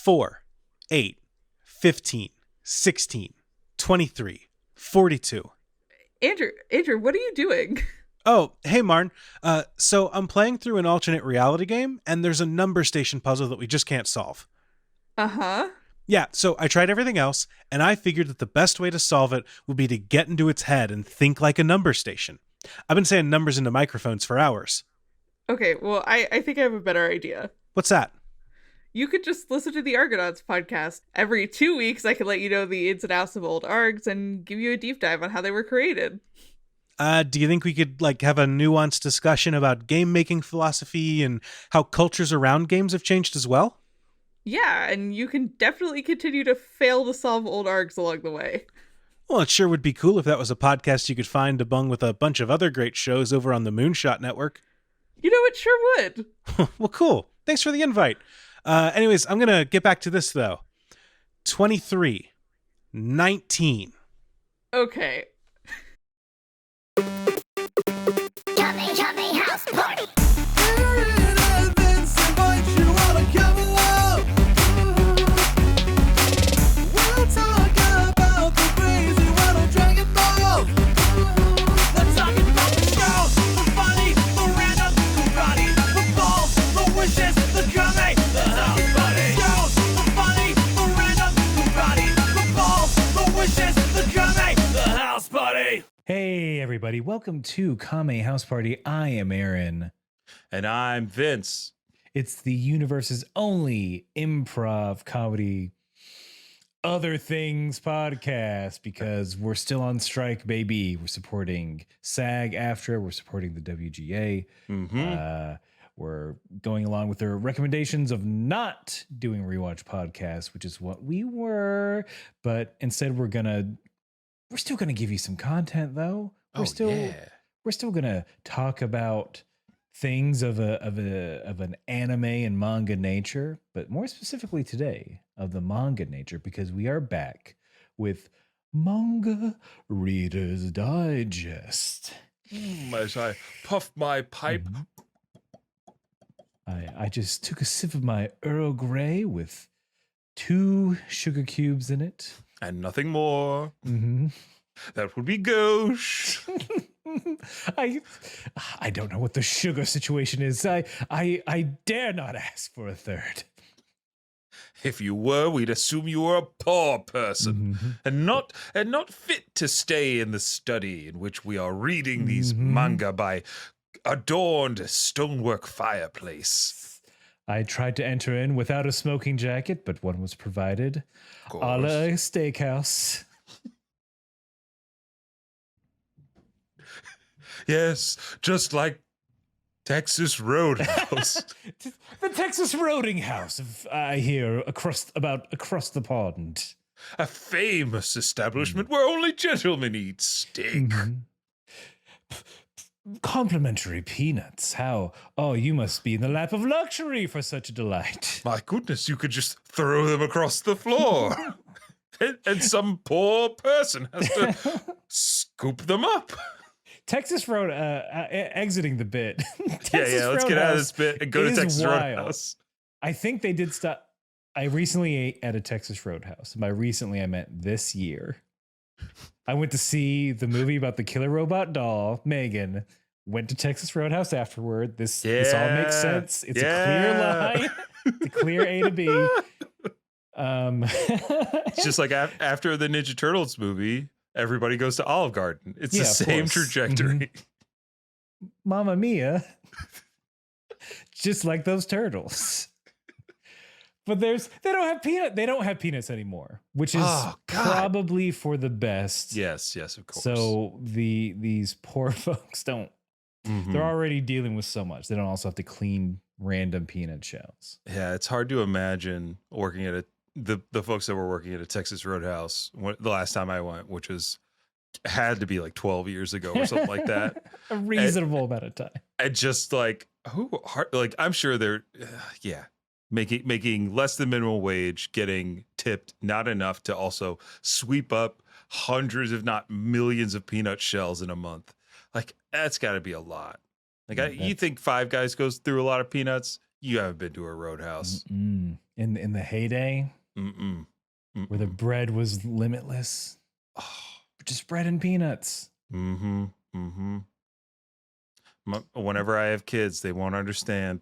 4, 8, 15, 16, 23, 42. Andrew, what are you doing? Oh, hey, Marn. So I'm playing through an alternate reality game, and there's a number station puzzle that we just can't solve. Uh-huh. Yeah, so I tried everything else, and I figured that the best way to solve it would be to get into its head and think like a number station. I've been saying numbers into microphones for hours. Okay, well, I think I have a better idea. What's that? You could just listen to the Argonauts podcast. Every 2 weeks, I can let you know the ins and outs of old args and give you a deep dive on how they were created. Do you think we could have a nuanced discussion about game-making philosophy and how cultures around games have changed as well? Yeah, and you can definitely continue to fail to solve old args along the way. Well, it sure would be cool if that was a podcast you could find among with a bunch of other great shows over on the Moonshot Network. You know, it sure would. Well, cool. Thanks for the invite. Anyways, I'm going to get back to this, though. 23, 19. Okay. Yummy house party. Hey everybody, welcome to Kame House Party. I am Aaron. And I'm Vince. It's the universe's only improv comedy other things podcast because we're still on strike, baby. We're supporting SAG-AFTRA, we're supporting the WGA. We're going along with their recommendations of not doing rewatch podcasts, which is what we were, but instead we're still gonna give you some content though. We're still gonna talk about things of an anime and manga nature, but more specifically today of the manga nature, because we are back with Manga Reader's Digest. As I puff my pipe. I just took a sip of my Earl Grey with 2 sugar cubes in it. And nothing more. Mm-hmm. That would be gauche. I don't know what the sugar situation is. I dare not ask for a third. If you were, we'd assume you were a poor person and not fit to stay in the study in which we are reading these manga by adorned stonework fireplace. I tried to enter in without a smoking jacket, but one was provided. A la steakhouse. Yes, just like Texas Roadhouse. The Texas Roading House, I hear, across the pond. A famous establishment where only gentlemen eat steak. Complimentary peanuts. How? Oh, you must be in the lap of luxury for such a delight. My goodness, you could just throw them across the floor. and some poor person has to scoop them up. Texas Road, exiting the bit. Let's get out of this bit and go to Texas Roadhouse. I think they did stop. I recently ate at a Texas Roadhouse. By recently, I meant this year. I went to see the movie about the killer robot doll, Megan. Went to Texas Roadhouse afterward. This all makes sense. It's a clear line. It's a clear A to B. It's just like after the Ninja Turtles movie, everybody goes to Olive Garden. It's the same trajectory. Mamma mia. Just like those turtles. But they don't have peanuts anymore, which is probably for the best. Yes, of course. So these poor folks don't. They're already dealing with so much. They don't also have to clean random peanut shells. Yeah, it's hard to imagine working at the folks that were working at a Texas Roadhouse the last time I went, which had to be like 12 years ago or something like that. A reasonable amount of time. And just I'm sure they're making less than minimum wage, getting tipped not enough to also sweep up hundreds, if not millions, of peanut shells in a month. Like, that's got to be a lot. Like, you think Five Guys goes through a lot of peanuts? You haven't been to a Roadhouse. In the heyday, where the bread was limitless, just bread and peanuts. Whenever I have kids, they won't understand.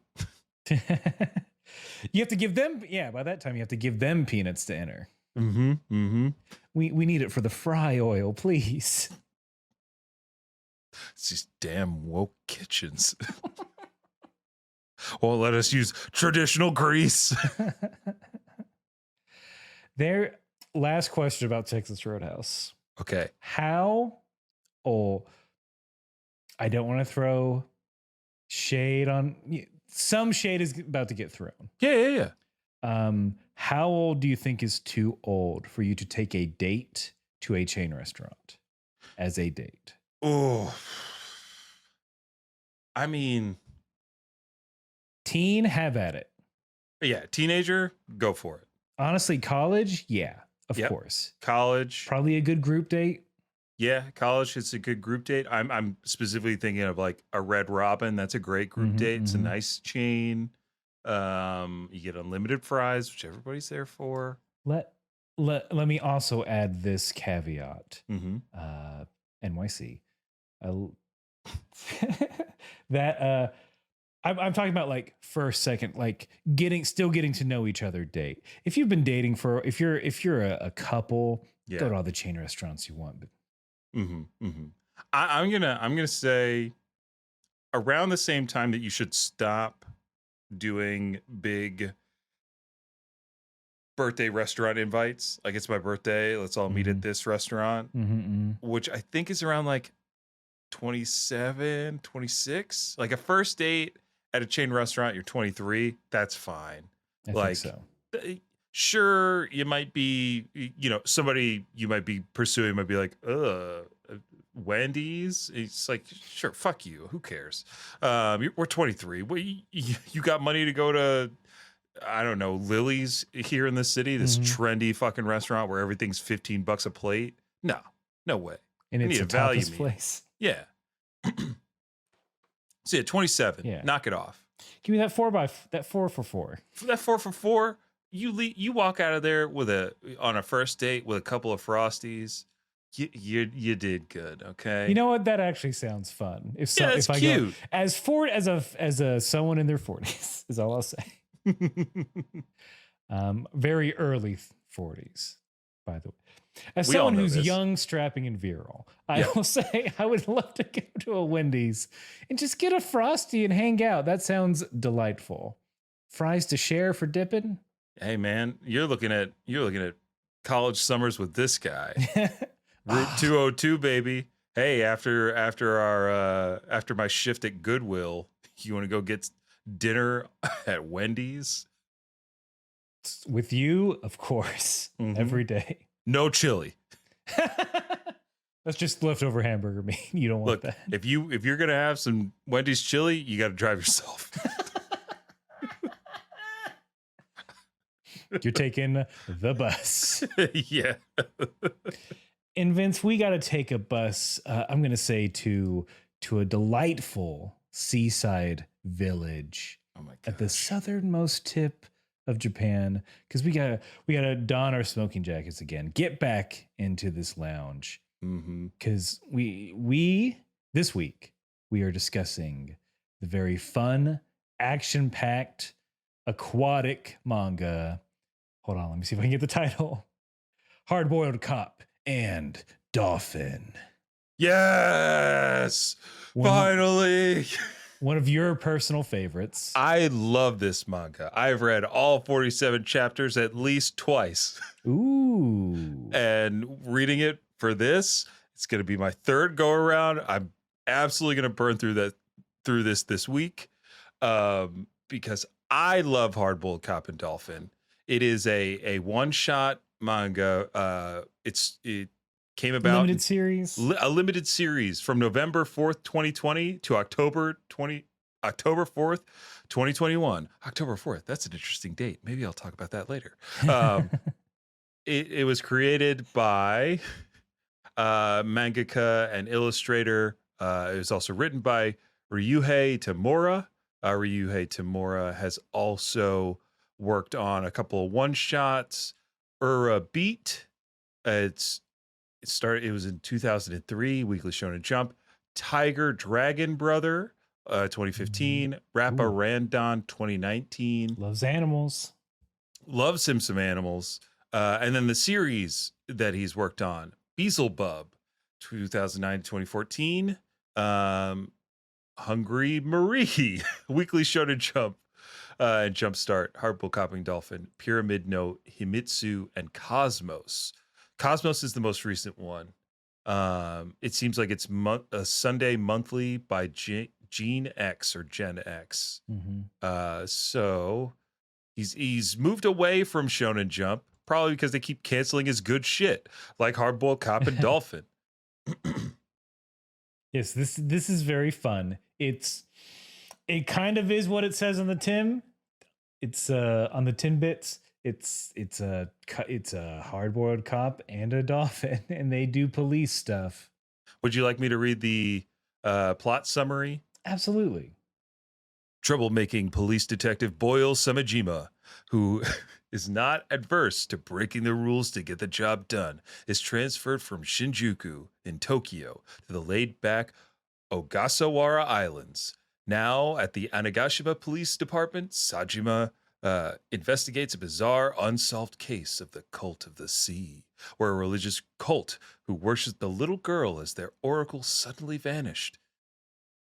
You have to give them, by that time you have to give them peanuts to enter. We need it for the fry oil, please. It's these damn woke kitchens. Won't let us use traditional grease. Their last question about Texas Roadhouse. Okay. How I don't want to throw shade on, some shade is about to get thrown. Yeah. How old do you think is too old for you to take a date to a chain restaurant as a date? Oh, I mean, teen, have at it. Yeah, teenager, go for it. Honestly, college, of course. College, probably a good group date. Yeah, college is a good group date. I'm specifically thinking of like a Red Robin. That's a great group date. It's a nice chain. You get unlimited fries, which everybody's there for. Let me also add this caveat. NYC. That I'm talking about like first, second, like still getting to know each other date. If you've been dating if you're a couple, go to all the chain restaurants you want. But I'm gonna say around the same time that you should stop doing big birthday restaurant invites. Like, it's my birthday, let's all meet at this restaurant, which I think is around like 27, 26. Like a first date at a chain restaurant, you're 23, that's fine. I think so. Sure, you might be, somebody you might be pursuing might be like, Wendy's. It's like, sure, fuck you, who cares? We're 23. Well, you got money to go to, I don't know, Lily's here in the city, this trendy fucking restaurant where everything's $15 a plate? No way. And it's a value tapas place. Yeah. So 27. Knock it off. Give me that 4 for 4. That 4 for 4. You walk out of there on a first date with a couple of Frosties. You did good, okay? You know what? That actually sounds fun. If I cute. Go as a someone in their 40s is all I'll say. Very early 40s, by the way. As someone who's young, strapping, and virile, I will say I would love to go to a Wendy's and just get a Frosty and hang out. That sounds delightful. Fries to share for dipping. Hey man, you're looking at college summers with this guy. Route 202, baby. Hey, after my shift at Goodwill, you want to go get dinner at Wendy's? With you, of course, every day. No chili. That's just leftover hamburger meat. You don't want that. If you're gonna have some Wendy's chili, you got to drive yourself. You're taking the bus. Yeah. And Vince, we got to take a bus. I'm gonna say to a delightful seaside village at the southernmost tip of Japan, because we gotta don our smoking jackets again, get back into this lounge, because we this week we are discussing the very fun, action-packed, aquatic manga. Hold on, let me see if I can get the title. Hard-Boiled Cop and Dolphin. Yes, finally. One of your personal favorites. I love this manga. I've read all 47 chapters at least twice. Ooh. And reading it for this, it's going to be my third go around. I'm absolutely going to burn through this week, because I love Hard-Boiled Cop and Dolphin. It is a one-shot manga. It came about a limited series from November 4th, 2020 to October 4th, 2021. October 4th. That's an interesting date. Maybe I'll talk about that later. It was created by mangaka and illustrator. It was also written by Ryuhei Tamura. Ryuhei Tamura has also worked on a couple of one-shots. Ura Beat, it was in 2003, Weekly Shonen Jump. Tiger Dragon Brother, 2015. Rappa Ooh. Randon, 2019. Loves animals. Loves him some animals. And then the series that he's worked on, Beelzebub, 2009 to 2014. Hungry Marie, Weekly Shonen Jump, and Jumpstart, Hardboiled Copying Dolphin, Pyramid No Himitsu, and Cosmos. Cosmos is the most recent one. It seems like it's a Sunday monthly by Gene X or Gen X. So he's moved away from Shonen Jump, probably because they keep canceling his good shit, like Hardboiled Cop and Dolphin. Yes, this is very fun. It kind of is what it says on the Tim. It's on the Timbits. It's a hard-boiled cop and a dolphin, and they do police stuff. Would you like me to read the plot summary? Absolutely. Troublemaking police detective Boyle Samajima, who is not adverse to breaking the rules to get the job done, is transferred from Shinjuku in Tokyo to the laid-back Ogasawara Islands. Now at the Anagashima Police Department, Sajima investigates a bizarre, unsolved case of the Cult of the Sea, where a religious cult who worships the little girl as their oracle suddenly vanished.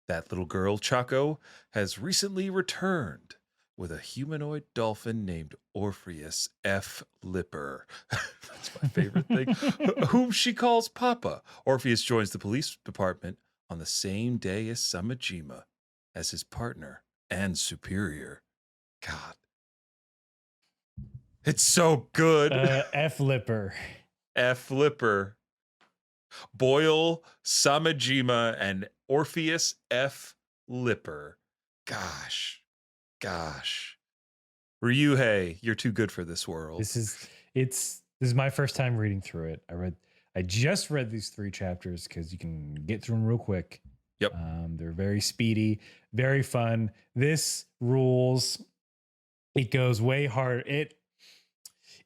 That little girl, Chaco, has recently returned with a humanoid dolphin named Orpheus F. Lipper. That's my favorite thing. Whom she calls Papa. Orpheus joins the police department on the same day as Samajima as his partner and superior. God. It's so good. F. Lipper. F. Lipper. Boyle, Samajima, and Orpheus F. Lipper. Gosh. Ryuhei, you're too good for this world. This is my first time reading through it. I just read these 3 chapters because you can get through them real quick. Yep. They're very speedy, very fun. This rules. It goes way hard. It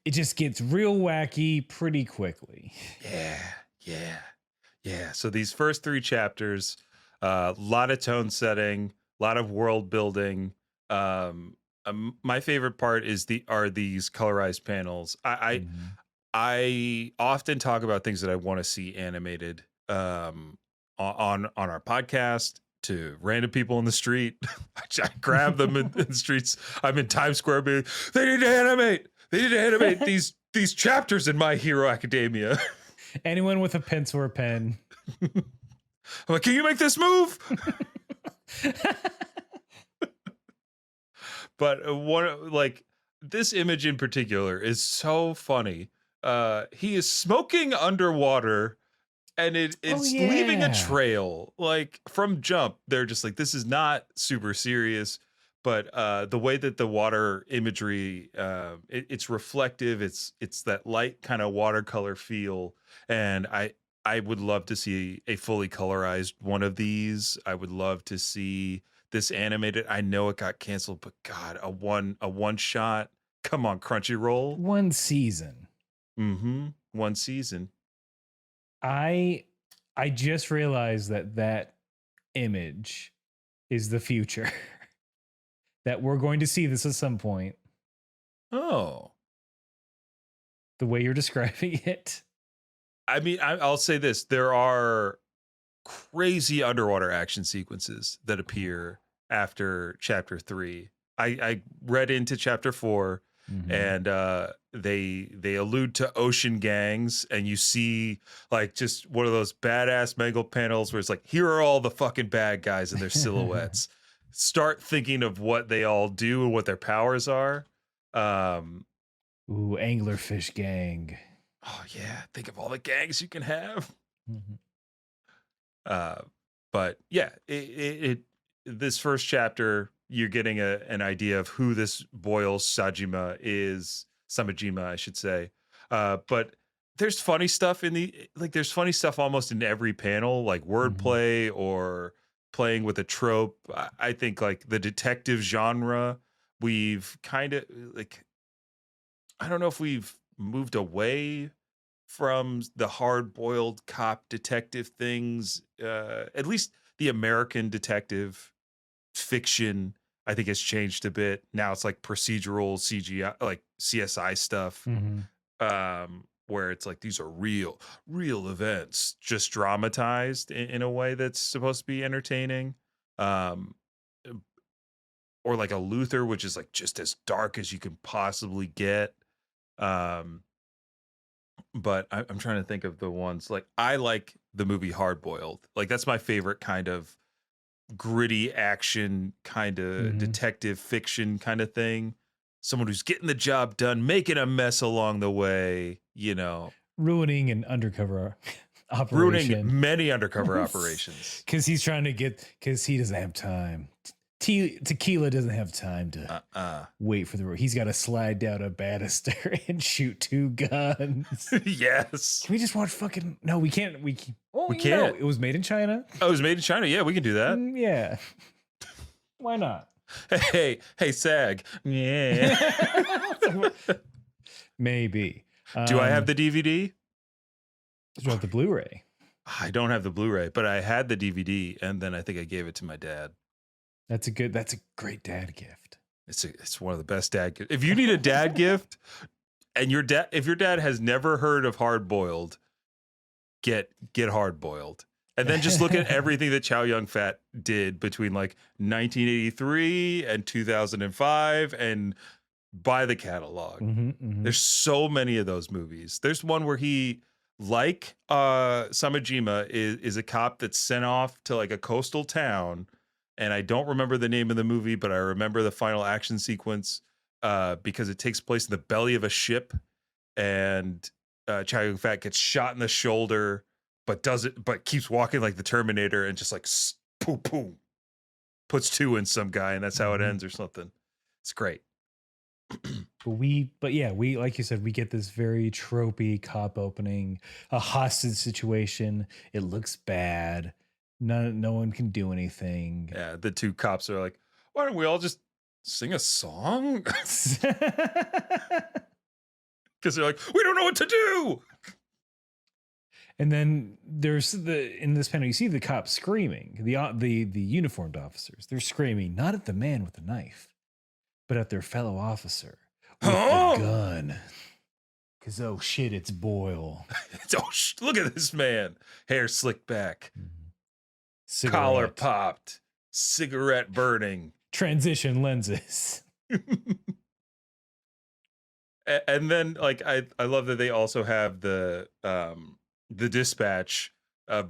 just gets real wacky pretty quickly. Yeah. So these first 3 chapters, a lot of tone setting, a lot of world building. My favorite part are these colorized panels. I often talk about things that I want to see animated on our podcast to random people in the street. I grab them in the streets. I'm in Times Square being, they need to animate these chapters in My Hero Academia. Anyone with a pencil or pen. I'm like, can you make this move? But this image in particular is so funny. He is smoking underwater, and it's leaving a trail. Like from jump, they're just like, this is not super serious, but the way that the water imagery, it's reflective. It's that light kind of watercolor feel, and I would love to see a fully colorized one of these. I would love to see this animated. I know it got canceled, but God, a one shot. Come on, Crunchyroll. One season. One season. I just realized that image is the future. That we're going to see this at some point. Oh. The way you're describing it. I mean, I'll say this. There are crazy underwater action sequences that appear after chapter 3. I read into chapter 4, and they allude to ocean gangs, and you see like just one of those badass mangled panels where it's like, here are all the fucking bad guys and their silhouettes. Start thinking of what they all do and what their powers are. Ooh, anglerfish gang. Oh yeah, think of all the gangs you can have. But yeah, this first chapter, you're getting an idea of who this Boyle Samajima, I should say. But there's funny stuff there's funny stuff almost in every panel, like wordplay or playing with a trope. I think like the detective genre, we've kind of like, I don't know if we've moved away from the hard-boiled cop detective things. At least the American detective fiction, I think, has changed a bit. Now it's like procedural CGI, like CSI stuff, where it's like these are real events, just dramatized in a way that's supposed to be entertaining. Or like a Luther, which is like just as dark as you can possibly get. But I'm trying to think of the ones like I like the movie Hard Boiled. Like that's my favorite kind of gritty action, kind of detective fiction kind of thing. Someone who's getting the job done, making a mess along the way, you know, ruining an undercover operation, ruining many undercover operations because he's trying to because he doesn't have time. Tequila doesn't have time to wait for the. He's got to slide down a banister and shoot 2 guns. Yes. Can we just watch fucking? No, we can't. We can't. It was made in China. Oh, it was made in China. Yeah, we can do that. Yeah. Why not? Hey, SAG. Yeah. Maybe. Do I have the DVD? Do you have the Blu-ray? I don't have the Blu-ray, but I had the DVD, and then I think I gave it to my dad. That's a great dad gift. It's one of the best dad gifts. If you need a dad gift, and if your dad has never heard of Hard Boiled, get Hard Boiled, and then just look at everything that Chow Yun-Fat did between like 1983 and 2005, and buy the catalog. There's so many of those movies. There's one where he, like Samajima, is a cop that's sent off to like a coastal town. And I don't remember the name of the movie, but I remember the final action sequence because it takes place in the belly of a ship, and Chow Yun-Fat gets shot in the shoulder, but keeps walking like the Terminator and just like boom, puts 2 in some guy, and that's how it ends or something. It's great. But we like you said, we get this very tropey cop opening, a hostage situation. It looks bad. No one can do anything. Yeah, the 2 cops are like, why don't we all just sing a song? Because they're like, we don't know what to do. And then there's in this panel, you see the cops screaming, the uniformed officers. They're screaming not at the man with the knife, but at their fellow officer with the gun. Because oh shit, it's Boyle. Look at this man, hair slicked back. Cigarette. Collar popped, cigarette burning, transition lenses. And then like I love that they also have the dispatch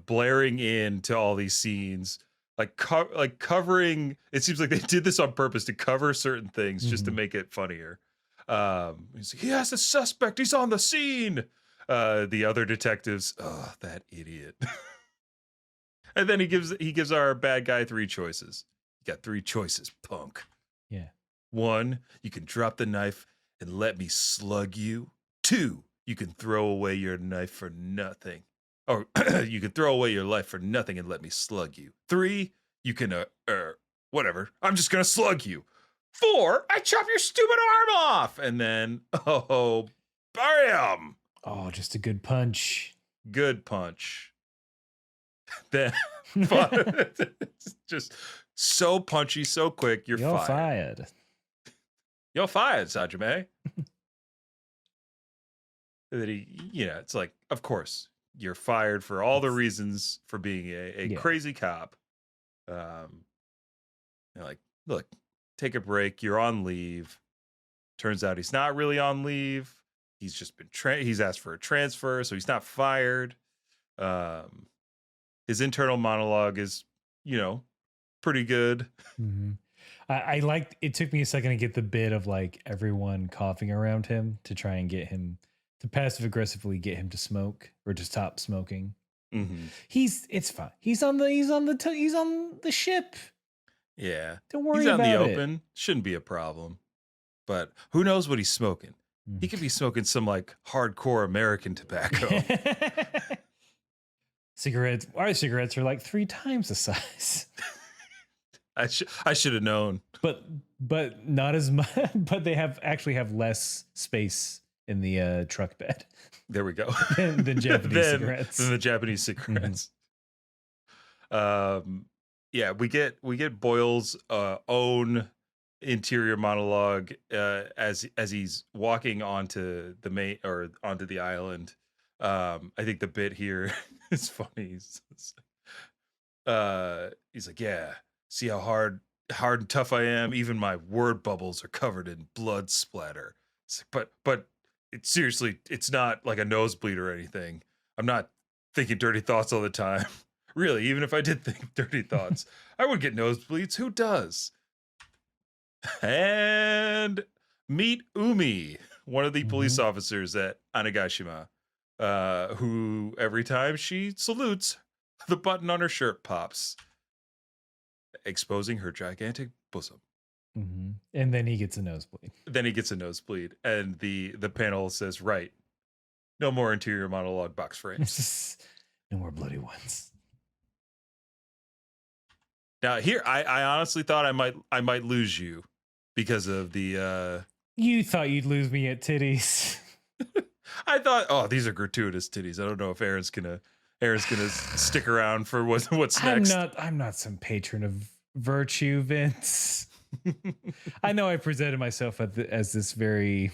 blaring into all these scenes, like covering. It seems like they did this on purpose to cover certain things just to make it funnier. He's like, he has a suspect, he's on the scene. The other detectives, oh, that idiot. And then he gives our bad guy 3 choices. You got 3 choices, punk. Yeah. 1, you can drop the knife and let me slug you. 2, you can throw away your knife for nothing. Or you can throw away your life for nothing and let me slug you. 3, you can whatever. I'm just gonna slug you. 4, I chop your stupid arm off. And then bam! Oh, just a good punch. Good punch. Then it's just so punchy, so quick. You're fired. You're fired, Sajime. That it's like, of course, you're fired for all the reasons for being a crazy cop. Like, look, take a break. You're on leave. Turns out he's not really on leave. He's just been he's asked for a transfer, so he's not fired. His internal monologue is, pretty good. I liked, it took me a second to get the bit of like everyone coughing around him to try and get him to passive aggressively get him to smoke or to stop smoking. It's fine. He's on the ship. Yeah. Don't worry about it. He's about out in the open. Shouldn't be a problem. But who knows what he's smoking? He could be smoking some like hardcore American tobacco. Our cigarettes are like 3 times the size. I should have known. But not as much. But they actually have less space in the truck bed. There we go. than Japanese cigarettes. Than the Japanese cigarettes. Yeah, we get Boyle's own interior monologue as he's walking onto the island. I think the bit here is funny. He's like, yeah, see how hard and tough I am. Even my word bubbles are covered in blood splatter. It's like, but seriously, it's not like a nosebleed or anything. I'm not thinking dirty thoughts all the time. Really, even if I did think dirty thoughts, I would get nosebleeds. Who does? And meet Umi, one of the police officers at Anagashima, who every time she salutes, the button on her shirt pops, exposing her gigantic bosom. And then he gets a nosebleed. And the panel says, right, no more interior monologue box frames. No more bloody ones. Now here, I honestly thought I might lose you because of the You thought you'd lose me at titties. I thought, oh, these are gratuitous titties. I don't know if Aaron's gonna stick around for what's next. I'm not some patron of virtue, Vince. I know I presented myself as this very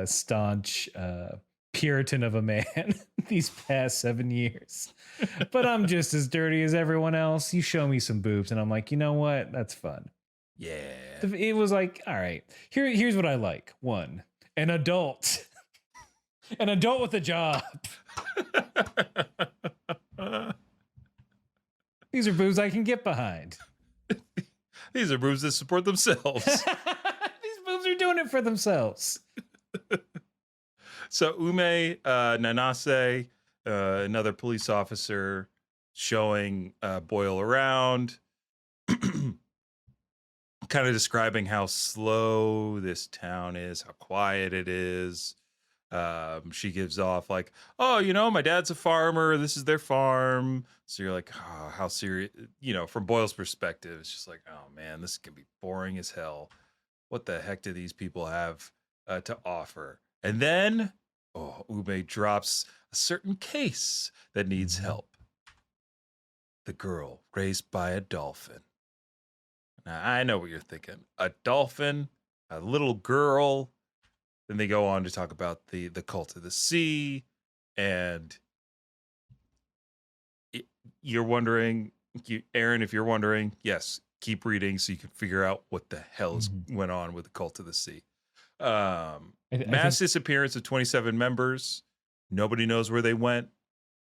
staunch Puritan of a man these past 7 years, but I'm just as dirty as everyone else. You show me some boobs and I'm like, you know what? That's fun. Yeah. It was like, all right, here's what I like. One, an adult with a job. These are boobs I can get behind. These are boobs that support themselves. These boobs are doing it for themselves. So Ume Nanase, another police officer, showing Boyle around, kind of describing how slow this town is, how quiet it is. She gives off like, oh, my dad's a farmer. This is their farm. So you're like, oh, how serious, from Boyle's perspective, it's just like, oh man, this can be boring as hell. What the heck do these people have to offer? And then, Ube drops a certain case that needs help. The girl raised by a dolphin. Now, I know what you're thinking. A dolphin, a little girl. Then they go on to talk about the cult of the sea. And you're wondering, Aaron, if you're wondering, yes, keep reading so you can figure out what the hell went on with the cult of the sea. Mass disappearance of 27 members. Nobody knows where they went,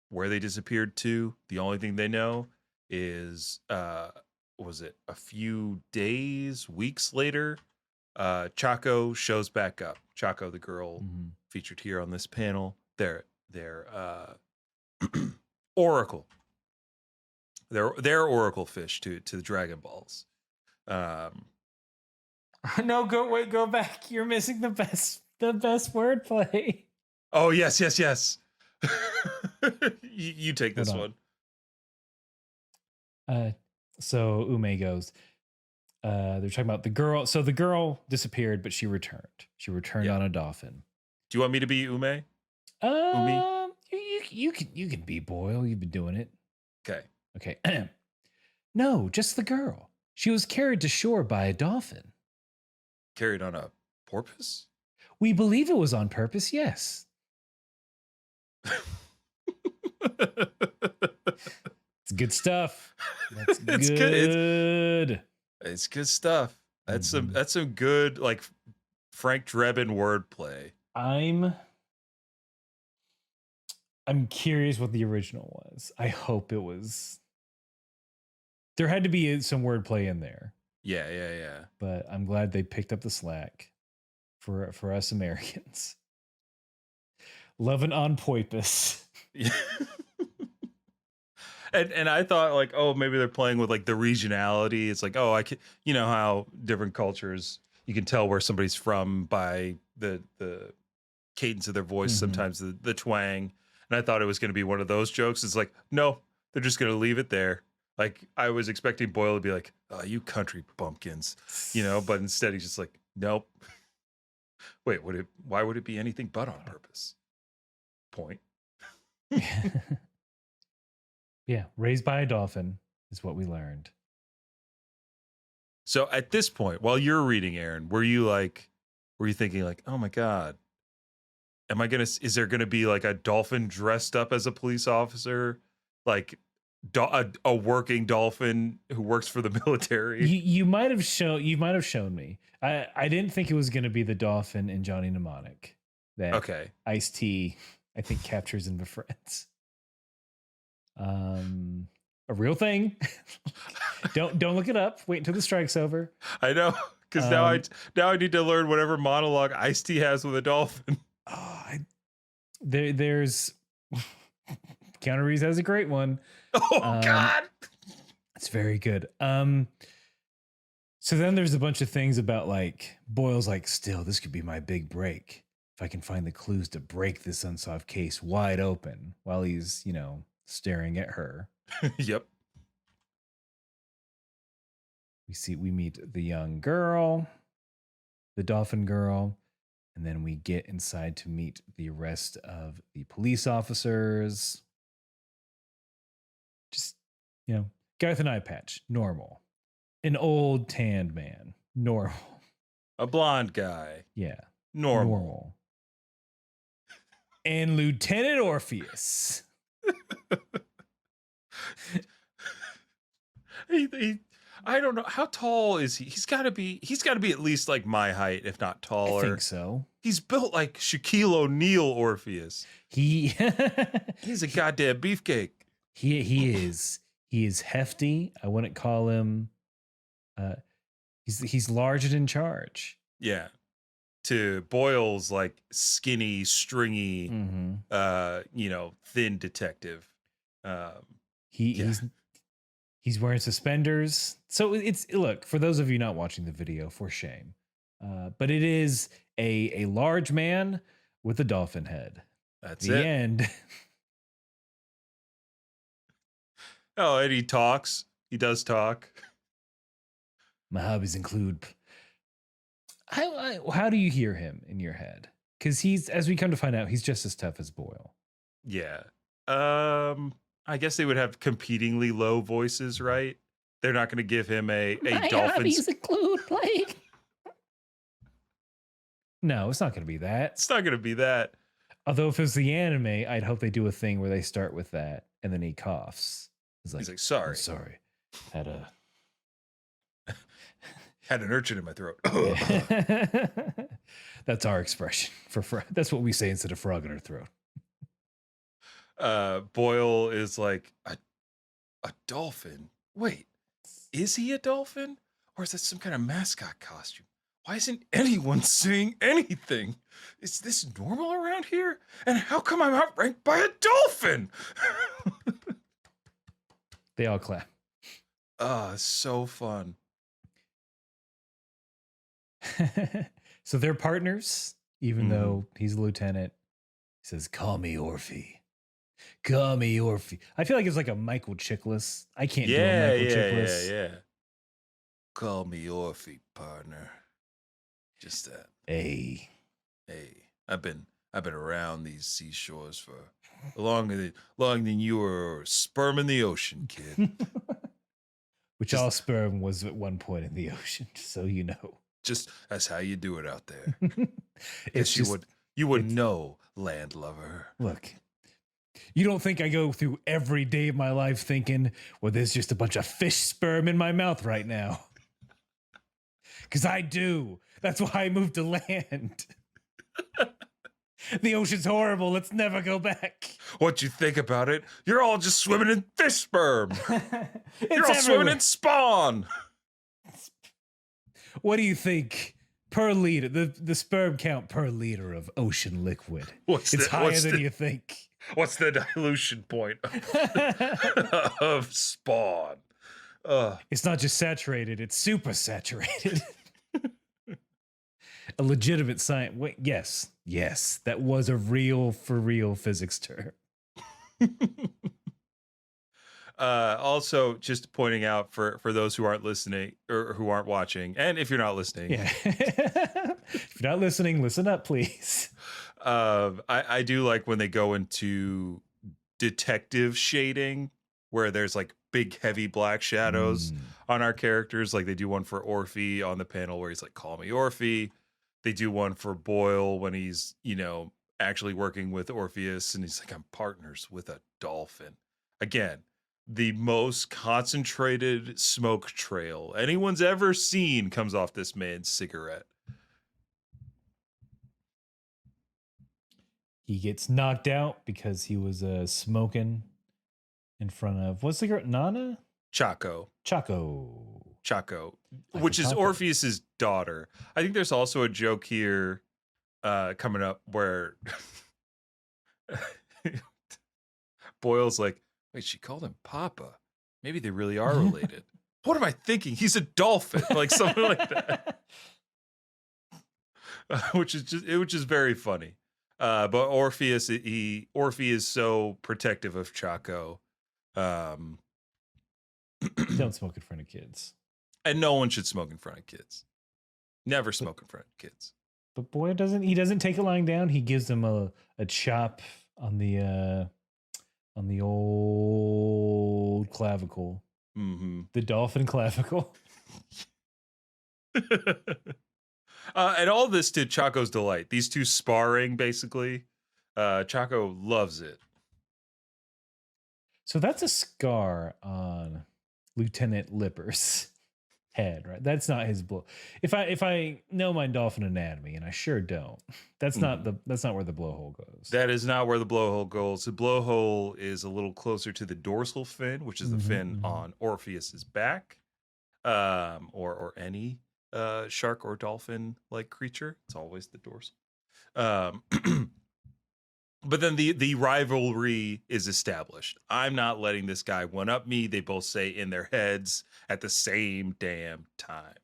where they disappeared to. The only thing they know is, was it a few days, weeks later, Chaco shows back up. Chaco, the girl featured here on this panel, their oracle. Their oracle fish to the Dragon Balls. No, go back. You're missing the best wordplay. Oh, yes. you take this one. So Ume goes, they're talking about the girl. So the girl disappeared, but she returned. She returned on a dolphin. Do you want me to be Ume? Umi? You can be Boyle. You've been doing it. Okay. No, just the girl. She was carried to shore by a dolphin. Carried on a porpoise? We believe it was on purpose, yes. It's good stuff. That's it's good. It's good stuff. That's some good, like, Frank Drebin wordplay. I'm curious what the original was. I hope it was. There had to be some wordplay in there. Yeah. But I'm glad they picked up the slack for us Americans. Loving on porpoise. Yeah. And I thought, like, oh, maybe they're playing with, like, the regionality. It's like, oh, I can, how different cultures, you can tell where somebody's from by the cadence of their voice, sometimes the twang. And I thought it was going to be one of those jokes. It's like, no, they're just going to leave it there. Like I was expecting Boyle to be like, "Oh, you country bumpkins," but instead he's just like, "Nope." Wait, why would it be anything but on purpose? Point. Yeah, raised by a dolphin is what we learned. So at this point, while you're reading, Aaron, were you thinking like, "Oh my God, is there gonna be like a dolphin dressed up as a police officer? Like a working dolphin who works for the military?" You might have shown me. I didn't think it was going to be the dolphin in Johnny Mnemonic that Okay. Ice-T I think captures and befriends. A real thing. Don't look it up. Wait until the strike's over. I know, because now I need to learn whatever monologue Ice-T has with a dolphin. There's Keanu Reeves has a great one. Oh God. It's very good. So then there's a bunch of things about like Boyle's like, still, this could be my big break. If I can find the clues to break this unsolved case wide open while he's, staring at her. Yep. We meet the young girl, the dolphin girl, and then we get inside to meet the rest of the police officers. Just, guy with an eye patch, normal. An old tanned man, normal. A blonde guy, Yeah. normal. And Lieutenant Orpheus. I don't know, how tall is he? He's got to be at least like my height, if not taller. I think so. He's built like Shaquille O'Neal Orpheus. He's a goddamn beefcake. He is. He is hefty. I wouldn't call him. He's large and in charge. Yeah. To Boyle's like skinny, stringy, thin detective. He's wearing suspenders. So look, for those of you not watching the video, for shame. But it is a large man with a dolphin head. That's the it. end. Oh, and he talks. He does talk. My hobbies include. How do you hear him in your head? Because he's, as we come to find out, he's just as tough as Boyle. Yeah. I guess they would have competingly low voices, right? They're not going to give him a My dolphin. hobbies include playing. No, it's not going to be that. It's not going to be that. Although if it was the anime, I'd hope they do a thing where they start with that and then he coughs. He's like, sorry. I'm sorry. Had an urchin in my throat. That's our expression for frog. That's what we say instead of frog in our throat. Boyle is like, a dolphin? Wait, is he a dolphin? Or is that some kind of mascot costume? Why isn't anyone saying anything? Is this normal around here? And how come I'm outranked by a dolphin? They all clap. So fun. So they're partners, even though he's a lieutenant. He says, call me Orphe. Call me Orphe. I feel like it's like a Michael Chiklis. I can't do a Michael Chiklis. Yeah. Call me Orphe, partner. Just that. Hey. I've been around these seashores for longer than you were sperm in the ocean, kid. Which all sperm was at one point in the ocean, so you know. Just that's how you do it out there. You would know, landlubber. Look, you don't think I go through every day of my life thinking, well, there's just a bunch of fish sperm in my mouth right now. Because I do. That's why I moved to land. The ocean's horrible. Let's never go back. What you think about it? You're all just swimming in fish sperm. You're all swimming in spawn. What do you think per liter? The sperm count per liter of ocean liquid. It's higher than you think. What's the dilution point of spawn? It's not just saturated; it's super saturated. A legitimate science. Wait, yes, that was a for real physics term. Also, just pointing out for those who aren't listening or who aren't watching, and if you're not listening, Yeah. If you're not listening, listen up, please. I do like when they go into detective shading, where there's like big, heavy black shadows on our characters. Like they do one for Orphe on the panel where he's like, "Call me Orphe." They do one for Boyle when he's, actually working with Orpheus, and he's like, "I'm partners with a dolphin." Again, the most concentrated smoke trail anyone's ever seen comes off this man's cigarette. He gets knocked out because he was smoking in front of, what's the girl? Nana? Chaco, Like which a is taco. Orpheus's daughter. I think there's also a joke here coming up where Boyle's like, "Wait, she called him Papa. Maybe they really are related." What am I thinking? He's a dolphin, like something like that. Which is very funny. But Orpheus, Orphe is so protective of Chaco. Don't smoke in front of kids. And no one should smoke in front of kids. Never smoke in front of kids. But boy, doesn't take it lying down. He gives them a chop on the old clavicle. Mm-hmm. The dolphin clavicle. And all this to Chaco's delight. These two sparring, basically. Chaco loves it. So that's a scar on Lieutenant Lipper's head, right? That's not his blow. If I know my dolphin anatomy, and I sure don't, that's not where the blowhole goes. That is not where the blowhole goes. The blowhole is a little closer to the dorsal fin, which is the fin on Orpheus's back, or any shark or dolphin like creature. It's always the dorsal. But then the rivalry is established. I'm not letting this guy one up me. They both say in their heads at the same damn time.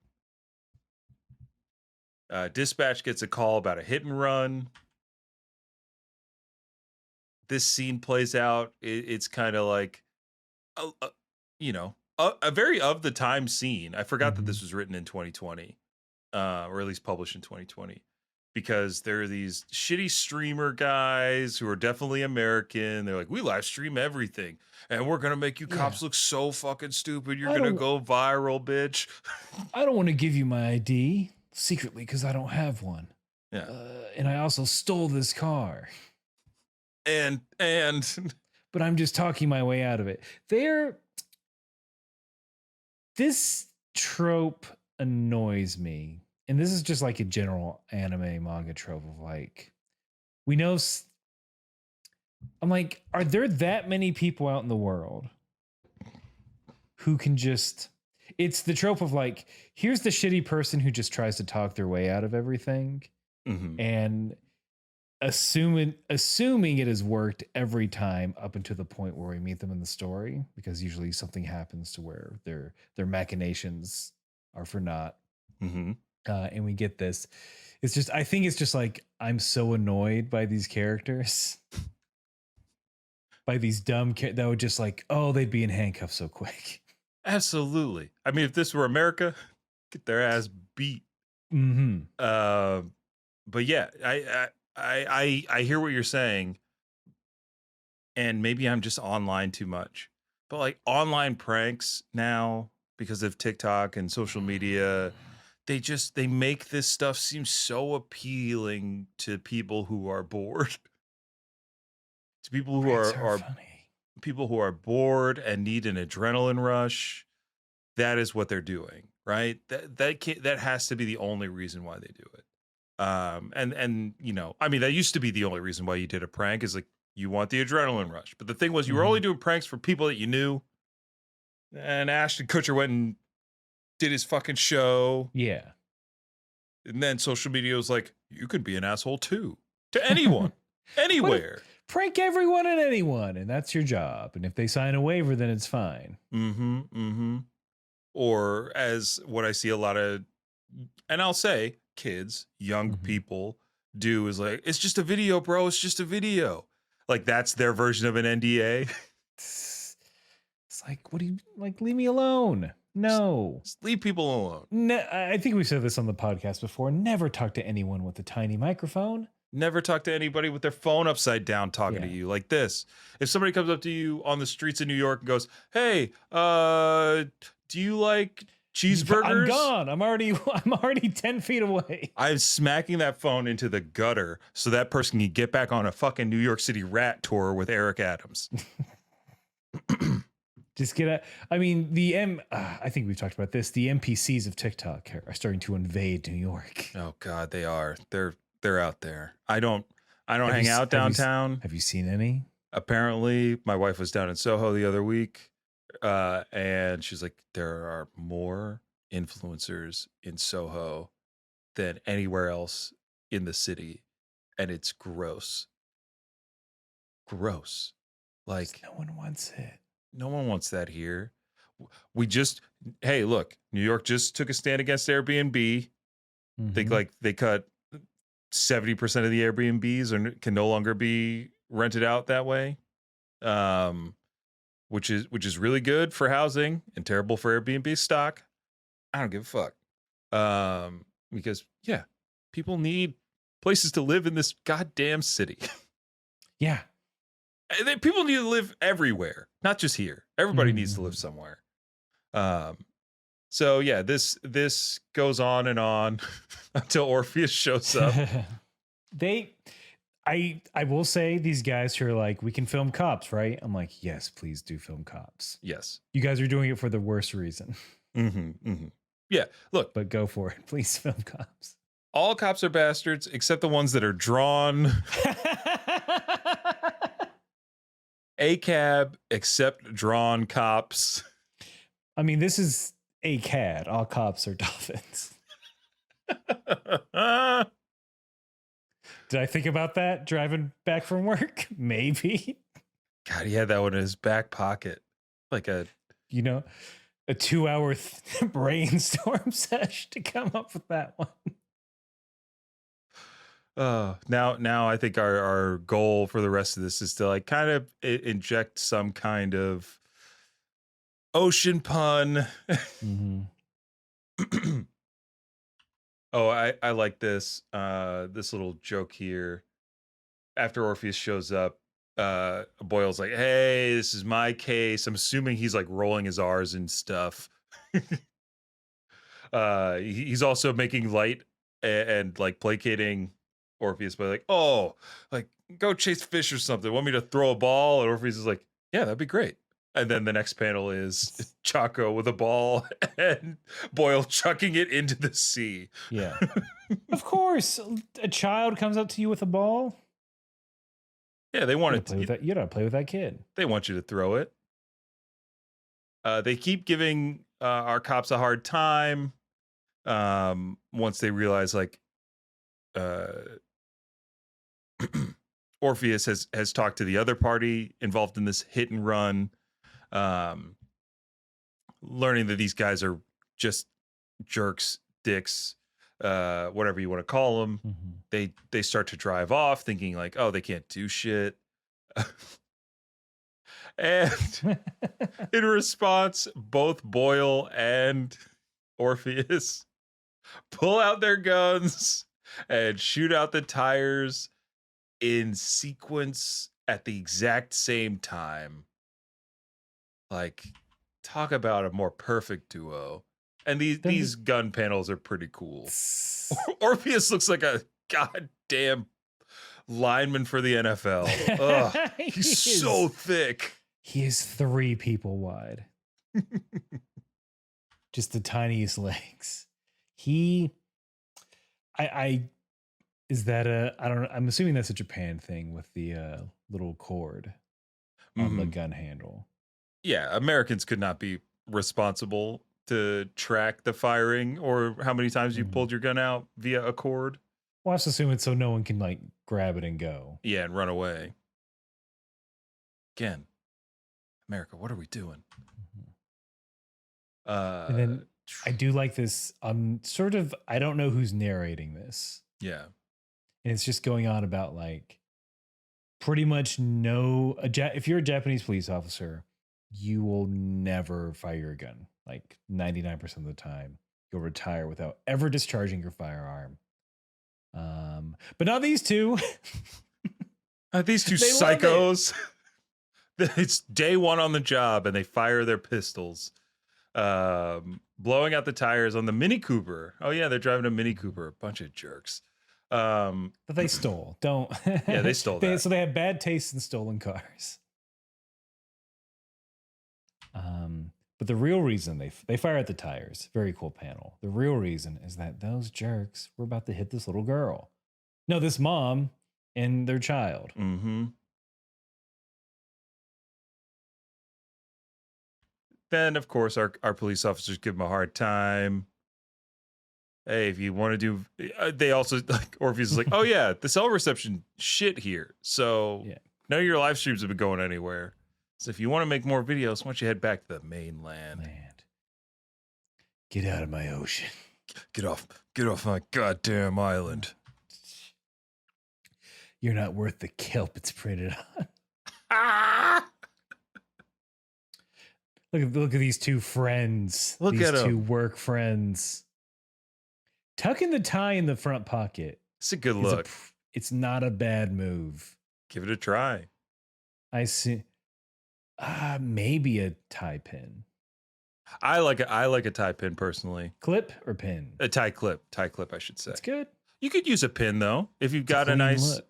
Dispatch gets a call about a hit and run. This scene plays out. It's kind of like, a very of the time scene. I forgot that this was written in 2020, or at least published in 2020. Because there are these shitty streamer guys who are definitely American. They're like, "We live stream everything, and we're gonna make you cops look so fucking stupid. You're gonna go viral, bitch." I don't want to give you my ID secretly because I don't have one. Yeah, and I also stole this car. And but I'm just talking my way out of it. This trope annoys me. And this is just like a general anime manga trope of like, we know. I'm like, are there that many people out in the world who can just, it's the trope of like, here's the shitty person who just tries to talk their way out of everything. And assuming it has worked every time up until the point where we meet them in the story, because usually something happens to where their machinations are for naught. And we get this. It's just, I think it's just like, I'm so annoyed by these characters, by these dumb that would just like, oh, they'd be in handcuffs so quick. Absolutely. I mean, if this were America, get their ass beat. But yeah, I hear what you're saying, and maybe I'm just online too much. But like online pranks now, because of TikTok and social media, they make this stuff seem so appealing to people who are bored. To people who are funny. People who are bored and need an adrenaline rush. That is what they're doing, right? That has to be the only reason why they do it. And I mean, that used to be the only reason why you did a prank, is like you want the adrenaline rush. But the thing was, you were only doing pranks for people that you knew. And Ashton Kutcher went and did his fucking show. Yeah. And then social media was like, you could be an asshole too. To anyone. Anywhere. Prank everyone and anyone, and that's your job. And if they sign a waiver, then it's fine. Or as what I see a lot of, and I'll say kids, young people do, is like, it's just a video, bro. It's just a video. Like that's their version of an NDA. It's like, what do you like? Leave me alone. No. Just leave people alone. I think we said this on the podcast before. Never talk to anyone with a tiny microphone. Never talk to anybody with their phone upside down talking to Yeah. you like this. If somebody comes up to you on the streets of New York and goes, "Hey, do you like cheeseburgers?" I'm gone. I'm already 10 feet away. I'm smacking that phone into the gutter so that person can get back on a fucking New York City rat tour with Eric Adams. Just I think we've talked about this. The NPCs of TikTok are starting to invade New York. Oh God, they are. They're out there. I don't hang out downtown. Have you seen any? Apparently, my wife was down in Soho the other week, and she's like, there are more influencers in Soho than anywhere else in the city, and it's gross. Gross. Like, no one wants it. No one wants that here. Hey, look, New York just took a stand against Airbnb. They cut 70% of the Airbnbs can no longer be rented out that way, which is really good for housing and terrible for Airbnb stock. I don't give a fuck, because people need places to live in this goddamn city. Yeah, people need to live everywhere, not just here. Everybody needs to live somewhere. So yeah, this goes on and on until Orpheus shows up. I will say these guys who are like, we can film cops, right? I'm like, yes, please do film cops. Yes. You guys are doing it for the worst reason. Yeah, look. But go for it. Please film cops. All cops are bastards except the ones that are drawn. ACAB except drawn cops. I mean, this is ACAD. All cops are dolphins. Did I think about that driving back from work? Maybe. God, he had that one in his back pocket. Like a 2-hour brainstorm sesh to come up with that one. Now I think our goal for the rest of this is to like kind of inject some kind of ocean pun. Oh, I like this little joke here. After Orpheus shows up, Boyle's like, "Hey, this is my case." I'm assuming he's like rolling his R's and stuff. He's also making light and like placating Orpheus by like, "Oh, like go chase fish or something. Want me to throw a ball?" And Orpheus is like, "Yeah, that'd be great." And then the next panel is Chaco with a ball and Boyle chucking it into the sea. Yeah. Of course, a child comes up to you with a ball. Yeah, they want to. You gotta play with that kid. They want you to throw it. They keep giving our cops a hard time. Once they realize, like, Orpheus has talked to the other party involved in this hit and run, learning that these guys are just jerks, dicks, whatever you want to call them. They start to drive off thinking like, oh, they can't do shit. And in response, both Boyle and Orpheus pull out their guns and shoot out the tires in sequence at the exact same time. Like, talk about a more perfect duo. And these gun panels are pretty cool. Orpheus looks like a goddamn lineman for the NFL. Ugh, he's so thick. He is 3 people wide. Just the tiniest legs. Is that I don't know. I'm assuming that's a Japan thing with the little cord on the gun handle. Yeah, Americans could not be responsible to track the firing or how many times you pulled your gun out via a cord. Well, I just assume it's so no one can like grab it and go. Yeah, and run away. Again, America, what are we doing? And then I do like this. I don't know who's narrating this. Yeah. And it's just going on about like pretty much if you're a Japanese police officer, you will never fire your gun. Like 99% of the time, you'll retire without ever discharging your firearm. But not these two. These two They love it. psychos. It's day one on the job, and they fire their pistols, blowing out the tires on the Mini Cooper. Oh yeah, they're driving a Mini Cooper. A bunch of jerks. That they stole. Don't. Yeah, they stole that. So they have bad taste in stolen cars. But the real reason they fire at the tires, very cool panel. The real reason is that those jerks were about to hit this little girl. No, this mom and their child. Mm-hmm. Then, of course, our police officers give them a hard time. Hey, if you want to do, they also like Orpheus is like, oh yeah, the cell reception shit here. So none of your live streams have been going anywhere. So if you want to make more videos, why don't you head back to the mainland? Get out of my ocean. Get off my goddamn island. You're not worth the kelp it's printed on. Look at these two friends. Look these at two them. Work friends. Tucking the tie in the front pocket. It's a good look. It's not a bad move. Give it a try. I see. Maybe a tie pin. I like a tie pin personally. Clip or pin? A tie clip, I should say. That's good. You could use a pin though. If you've got a nice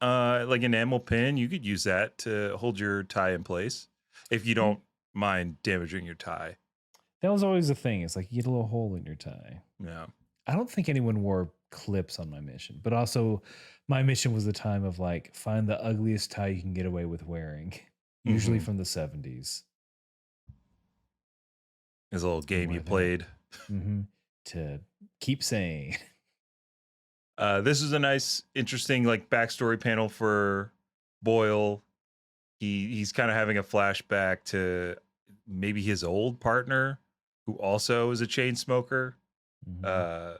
like enamel pin, you could use that to hold your tie in place. If you don't mind damaging your tie. That was always the thing. It's like you get a little hole in your tie. Yeah. I don't think anyone wore clips on my mission, but also my mission was the time of like find the ugliest tie you can get away with wearing, usually from the 70s. There's a little game you played. To keep saying. This is a nice, interesting like backstory panel for Boyle. He's kind of having a flashback to maybe his old partner, who also is a chain smoker. And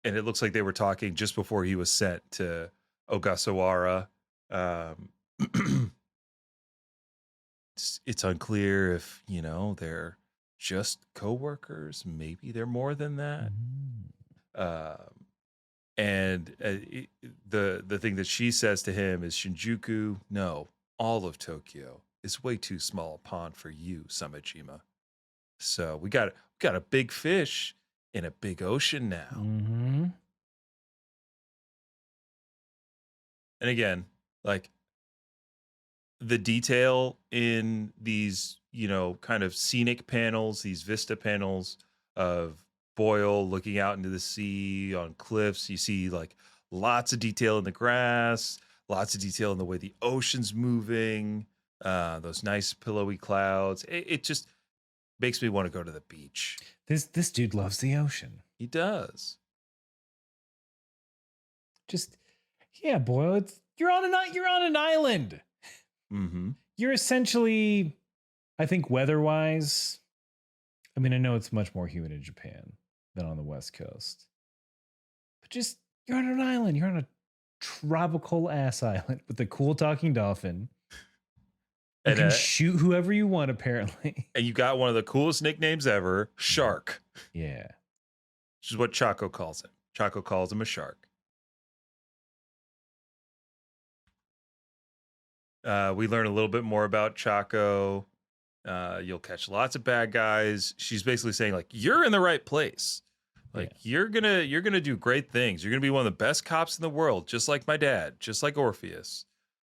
it looks like they were talking just before he was sent to Ogasawara. It's unclear if, they're just co-workers. Maybe they're more than that. The thing that she says to him is, Shinjuku, no, all of Tokyo is way too small a pond for you, Samejima. So we got a big fish in a big ocean now. And again, like the detail in these, kind of scenic panels, these vista panels of Boyle looking out into the sea on cliffs. You see like lots of detail in the grass, lots of detail in the way the ocean's moving, those nice pillowy clouds. It just makes me want to go to the beach. This dude loves the ocean. He does. Boyle, you're on an island. You're essentially, I think, weather-wise. I mean, I know it's much more humid in Japan than on the West Coast, but you're on an island. You're on a tropical ass island with a cool talking dolphin. You can shoot whoever you want, apparently. And you got one of the coolest nicknames ever, Shark. Yeah. Which is what Chaco calls him. Chaco calls him a shark. We learn a little bit more about Chaco. You'll catch lots of bad guys. She's basically saying, like, you're in the right place. Like, you're gonna do great things. You're gonna be one of the best cops in the world, just like my dad, just like Orpheus.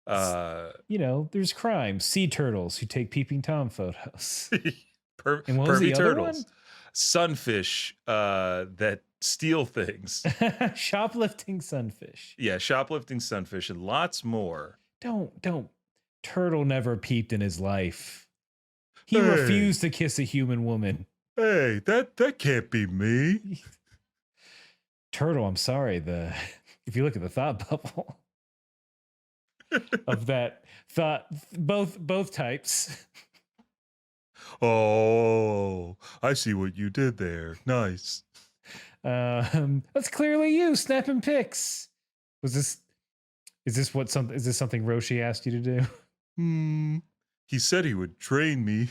There's crime. Sea turtles who take peeping Tom photos. And what was the other turtles? One? Sunfish that steal things. Shoplifting sunfish. Yeah, shoplifting sunfish and lots more. Don't. Turtle never peeped in his life. He refused to kiss a human woman. Hey, that can't be me. Turtle, I'm sorry. If you look at the thought bubble of that thought, both types. Oh, I see what you did there. Nice. That's clearly you snapping pics. Is this something Roshi asked you to do? he said he would train me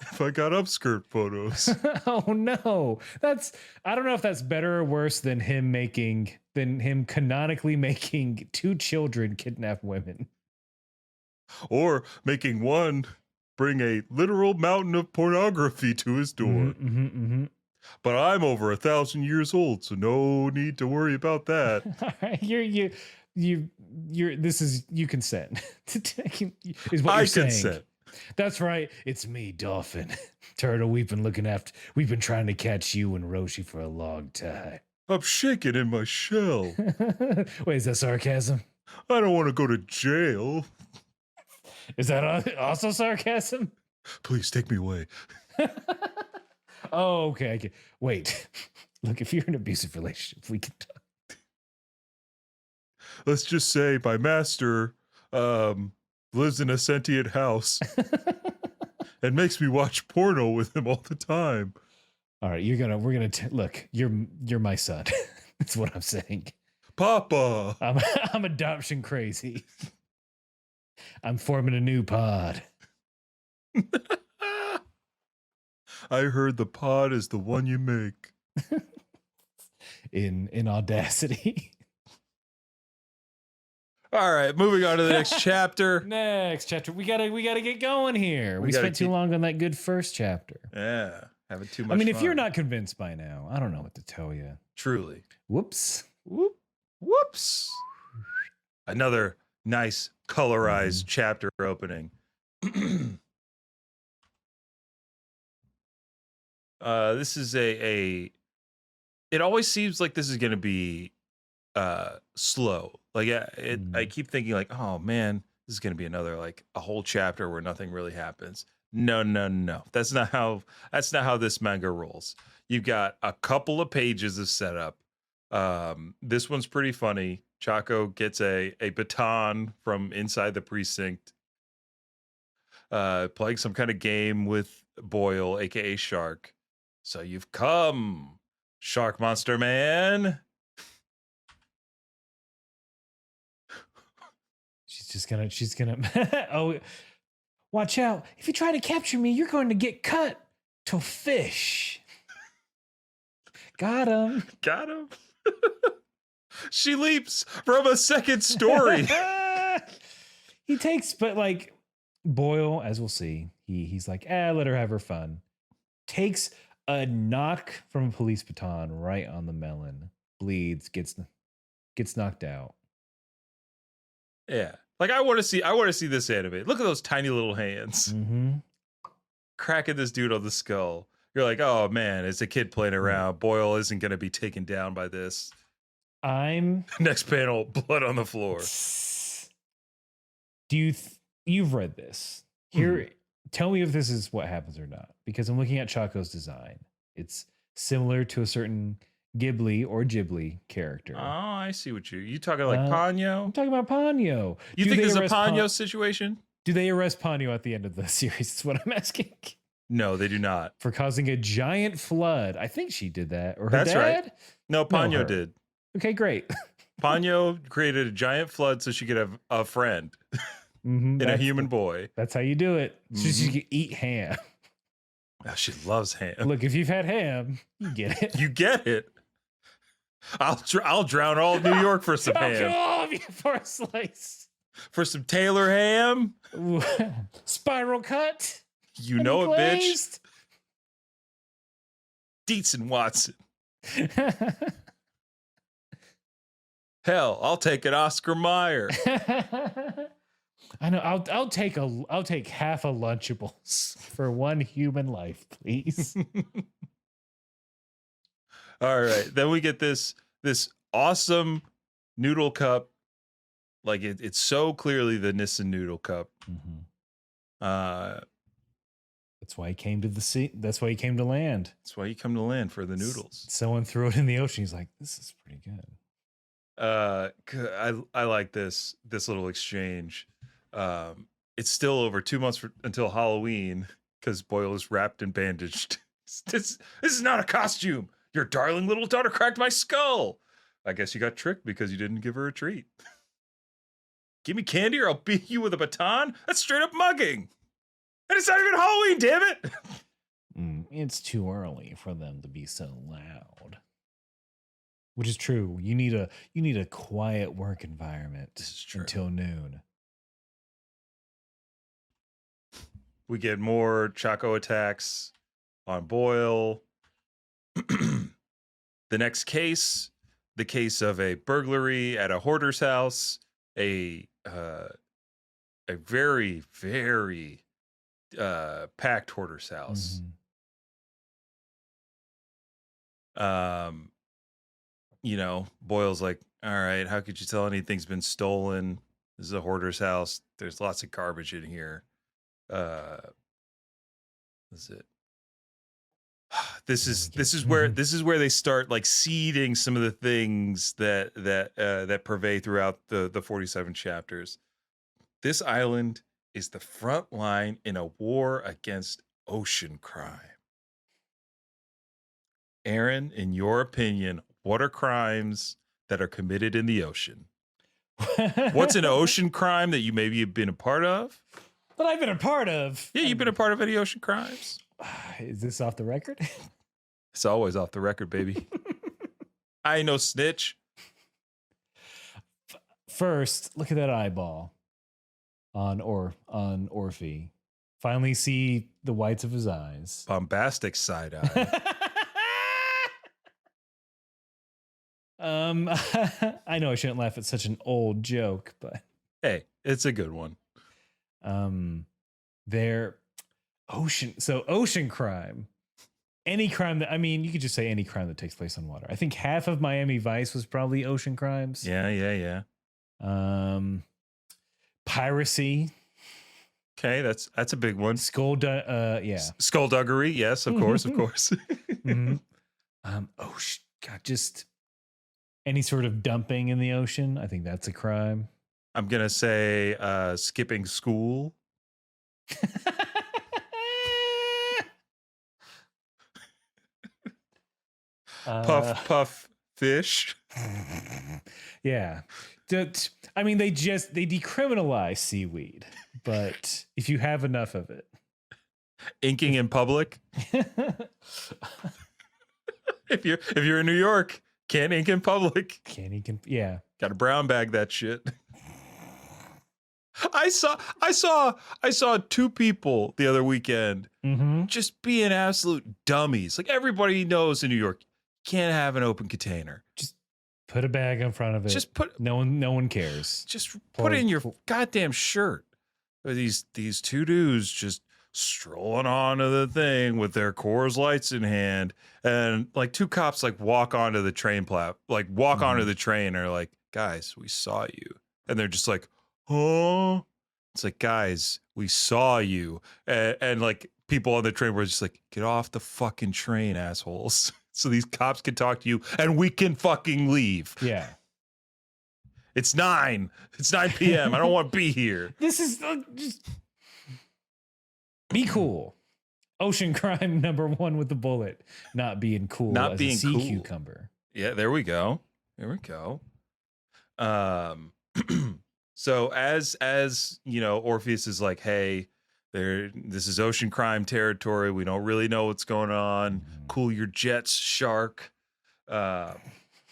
if I got upskirt photos. Oh no. I don't know if that's better or worse than him canonically making 2 children kidnap women. Or making one bring a literal mountain of pornography to his door. But I'm over 1,000 years old, so no need to worry about that. All right, you consent. Is what I you're saying. consent. That's right. It's me, Dolphin. Turtle, we've been trying to catch you and Roshi for a long time. I'm shaking in my shell. Wait, is that sarcasm? I don't want to go to jail. Is that also sarcasm? Please take me away. Oh, okay. Wait. Look, if you're in an abusive relationship, we can talk. Let's just say my master lives in a sentient house and makes me watch porno with him all the time. All right, look, you're my son. That's what I'm saying. Papa. I'm adoption crazy. I'm forming a new pod. I heard the pod is the one you make. In Audacity. All right, moving on to the next chapter. Next chapter. We gotta get going here. We spent too long on that good first chapter. Yeah, having too much I mean, fun. if you're not convinced by now, I don't know what to tell you. Truly. Whoops. Whoops. Another nice colorized chapter opening. This is it always seems like this is going to be slow. Like I keep thinking like, oh man, this is going to be another like a whole chapter where nothing really happens. No. That's not how this manga rolls. You've got a couple of pages of setup. This one's pretty funny. Chaco gets a baton from inside the precinct, playing some kind of game with Boyle, aka Shark. So you've come, Shark Monster Man. She's gonna oh, watch out. If you try to capture me, you're going to get cut to fish. Got him. She leaps from a second story. He takes, but like Boyle, as we'll see, he's like, let her have her fun. Takes a knock from a police baton right on the melon. Bleeds, gets knocked out. Yeah. Like I want to see this animated. Look at those tiny little hands. Cracking this dude on the skull. You're like, oh man, it's a kid playing around. Boyle isn't going to be taken down by this. Next panel, blood on the floor. You've read this? Here, tell me if this is what happens or not. Because I'm looking at Chaco's design. It's similar to a certain Ghibli character. Oh, I see what you talking like Ponyo? I'm talking about Ponyo. You think there's a Ponyo situation? Do they arrest Ponyo at the end of the series? Is what I'm asking. No, they do not. For causing a giant flood. I think she did that. Or her That's dad? Right. No, Ponyo did. Okay, great. Ponyo created a giant flood so she could have a friend in a human boy. That's how you do it. So she could eat ham. Oh, she loves ham. Look, if you've had ham, you get it. You get it. I'll drown all New York for some ham. I'll kill all of you for a slice. For some Taylor ham. Spiral cut. You know it, bitch. Dietz and Watson. Hell, I'll take an Oscar Mayer. I know. I'll take half a Lunchables for one human life, please. All right, then we get this awesome noodle cup. Like it's so clearly the Nissan noodle cup. That's why he came to the sea. That's why he came to land. That's why you come to land for the noodles. Someone threw it in the ocean. He's like, this is pretty good. I like this little exchange. It's still over 2 months until Halloween because Boyle is wrapped and bandaged. This is not a costume. Your darling little daughter cracked my skull. I guess you got tricked because you didn't give her a treat. Give me candy or I'll beat you with a baton? That's straight up mugging. And it's not even Halloween, damn it. It's too early for them to be so loud. Which is true. You need a quiet work environment until noon. We get more Chaco attacks on Boyle. The next case, the case of a burglary at a hoarder's house, a very, very packed hoarder's house. You know, Boyle's like, all right, how could you tell anything's been stolen? This is a hoarder's house. There's lots of garbage in here. That's it. This is where they start like seeding some of the things that pervade throughout the 47 chapters. This island is the front line in a war against ocean crime. Aaron, in your opinion, what are crimes that are committed in the ocean? What's an ocean crime that you maybe have been a part of? That I've been a part of. Yeah, you've been a part of any ocean crimes? Is this off the record? It's always off the record, baby. I ain't no snitch. First, look at that eyeball on Orphe. Finally see the whites of his eyes. Bombastic side eye. I know I shouldn't laugh at such an old joke, but hey, it's a good one. They're ocean crime. Any crime that, I mean, you could just say any crime that takes place on water. I think half of Miami Vice was probably ocean crimes. Yeah. Piracy. Okay, that's a big one. Yeah. Skullduggery, yes, of course. Mm-hmm. God, just any sort of dumping in the ocean. I think that's a crime. I'm gonna say skipping school. Puff fish. Yeah. I mean, they decriminalize seaweed, but if you have enough of it. Inking in public. If you're in New York, can't ink in public. Yeah. Got to brown bag that shit. I saw two people the other weekend just being absolute dummies. Like everybody knows in New York, you can't have an open container. Just put a bag in front of it. Just put no one cares. Just put it in your goddamn shirt. These two dudes just strolling onto the thing with their Coors Lights in hand, and like two cops like walk onto the train onto the train and are like, guys, we saw you. And they're just like, oh, it's like, guys, we saw you. And like people on the train were just like, get off the fucking train, assholes. So these cops can talk to you and we can fucking leave. Yeah. It's 9 p.m. I don't want to be here. This is just be cool. Ocean crime number 1 with the bullet. Not being cool. Not as being a sea cool. cucumber. Yeah, there we go. So as you know, Orpheus is like, hey, this is ocean crime territory. We don't really know what's going on. Cool your jets, shark.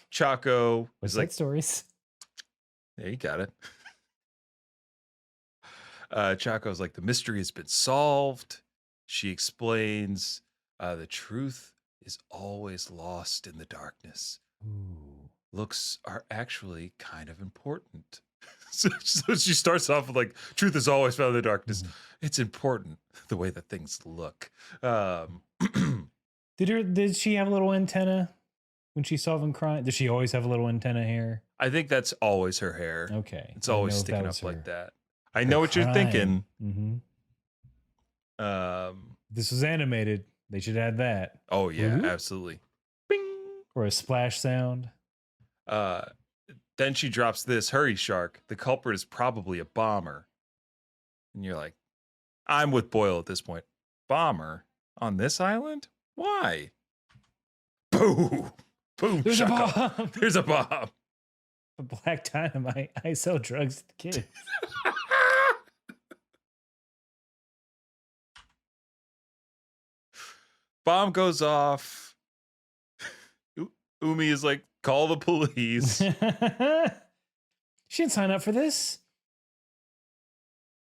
Chaco What's is like, stories? yeah, you got it. Chaco's like, the mystery has been solved. She explains, the truth is always lost in the darkness. Ooh. Looks are actually kind of important. So she starts off with like, truth is always found in the darkness. It's important the way that things look. Did she have a little antenna when she's solving crime? Does she always have a little antenna hair? I think that's always her hair. Okay. It's always sticking up like that. I know what you're thinking. This was animated. They should add that. Oh yeah, absolutely. Bing. Or a splash sound. Then she drops this, hurry shark. The culprit is probably a bomber. And you're like, I'm with Boyle at this point. Bomber? On this island? Why? Boom. Boom. There's Chaco. a bomb. There's a bomb. But Black Dynamite, I sell drugs to kids. Bomb goes off. Umi is like, call the police. She didn't sign up for this.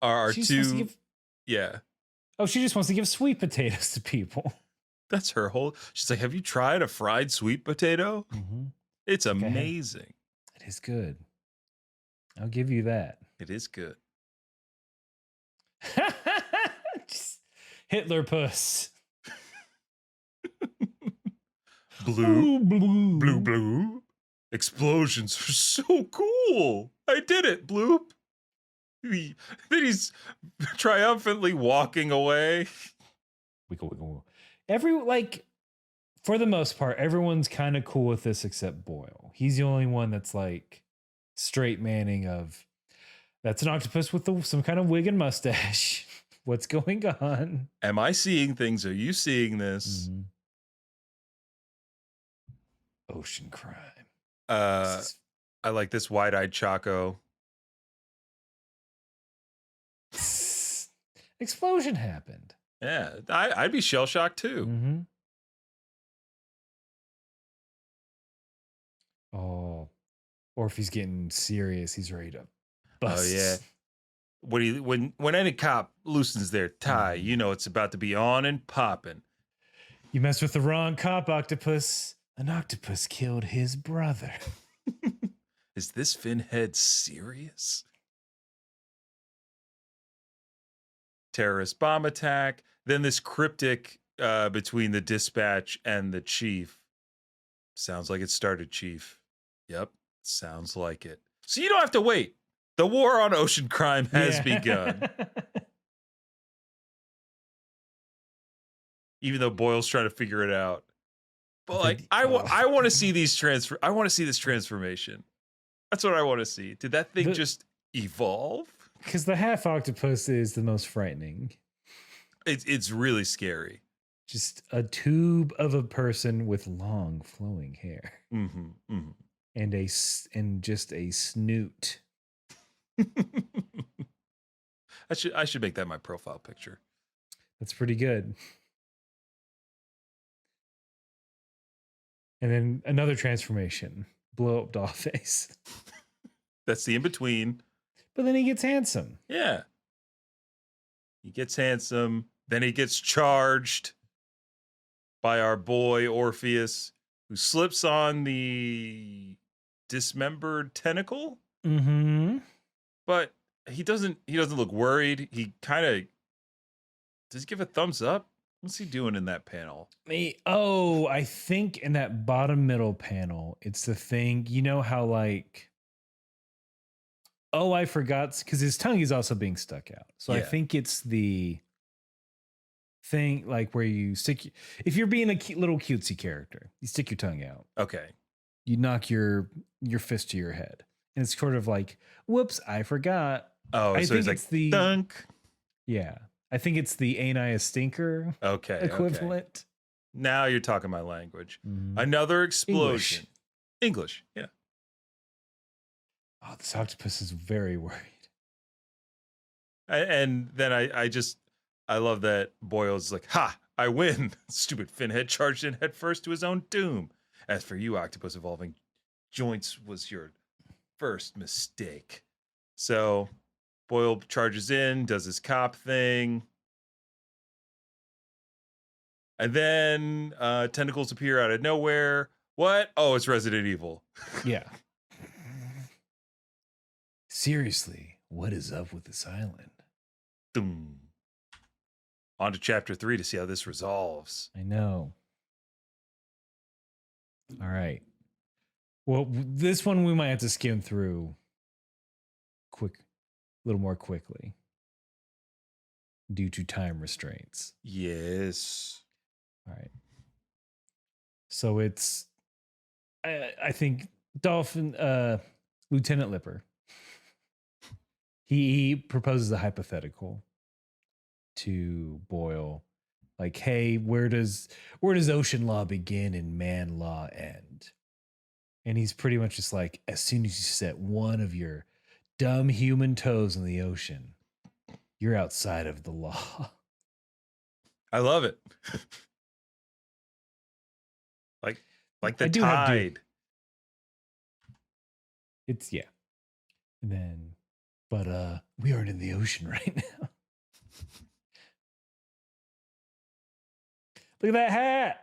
Our She just wants to two, give- yeah, Oh, she just wants to give sweet potatoes to people. that's her whole. She's like, have you tried a fried sweet potato? Mm-hmm. It's Okay. amazing. It is good. I'll give you that. It is good. Just Hitler puss. Blue, blue, blue, blue. Explosions are so cool. I did it, Bloop. Then he's triumphantly walking away. Wiggle, wiggle. For the most part, everyone's kind of cool with this except Boyle. He's the only one that's like straight manning of, that's an octopus with some kind of wig and mustache. What's going on? Am I seeing things? Are you seeing this? Mhm. Ocean crime. I like this wide-eyed Chaco. Explosion happened. Yeah, I'd be shell-shocked too. Mm-hmm. Oh, or if he's getting serious, he's ready to bust. Oh yeah. When any cop loosens their tie, you know it's about to be on and popping. You messed with the wrong cop, Octopus. An octopus killed his brother. Is this Finhead serious? Terrorist bomb attack. Then this cryptic between the dispatch and the chief. Sounds like it started, Chief. Yep, sounds like it. So you don't have to wait. The war on ocean crime has begun. Even though Boyle's trying to figure it out. But like, I want to see these I want to see this transformation. That's what I want to see. Did that thing just evolve? Because the half octopus is the most frightening. It's really scary. Just a tube of a person with long flowing hair. Mm-hmm, mm-hmm. And just a snoot. I should make that my profile picture. That's pretty good. And then another transformation. Blow up doll face. That's the in-between. But then he gets handsome. Yeah. He gets handsome. Then he gets charged by our boy Orpheus, who slips on the dismembered tentacle. Mm-hmm. But he doesn't look worried. He kind of does he give a thumbs up? What's he doing in that panel? I think in that bottom middle panel, it's the thing, you know how like, I forgot, because his tongue is also being stuck out. So I think it's the thing like where you stick, if you're being a little cutesy character, you stick your tongue out. Okay. You knock your fist to your head. And it's sort of like, whoops, I forgot. Oh, I so think he's it's like, the dunk. Yeah. I think it's the ain't I a stinker Okay. equivalent. Okay. Now you're talking my language. Mhm. Another explosion. English. Yeah. Oh, this octopus is very worried. And then I love that Boyle's like, ha, I win. Stupid Finhead charged in head first to his own doom. As for you, Octopus Evolving, joints was your first mistake. So Boyle charges in, does his cop thing. And then tentacles appear out of nowhere. What? Oh, it's Resident Evil. Yeah. Seriously, what is up with this island? Doom. On to chapter 3 to see how this resolves. I know. All right. Well, this one we might have to skim through a little more quickly due to time restraints. Yes. All right. So it's, I think Dolphin, Lieutenant Lipper, he proposes a hypothetical to Boyle, like, hey, where does ocean law begin and man law end? And he's pretty much just like, as soon as you set one of your dumb human toes in the ocean, you're outside of the law. I love it. like the I do have to- tide. It's yeah. And then, but we aren't in the ocean right now. Look at that hat.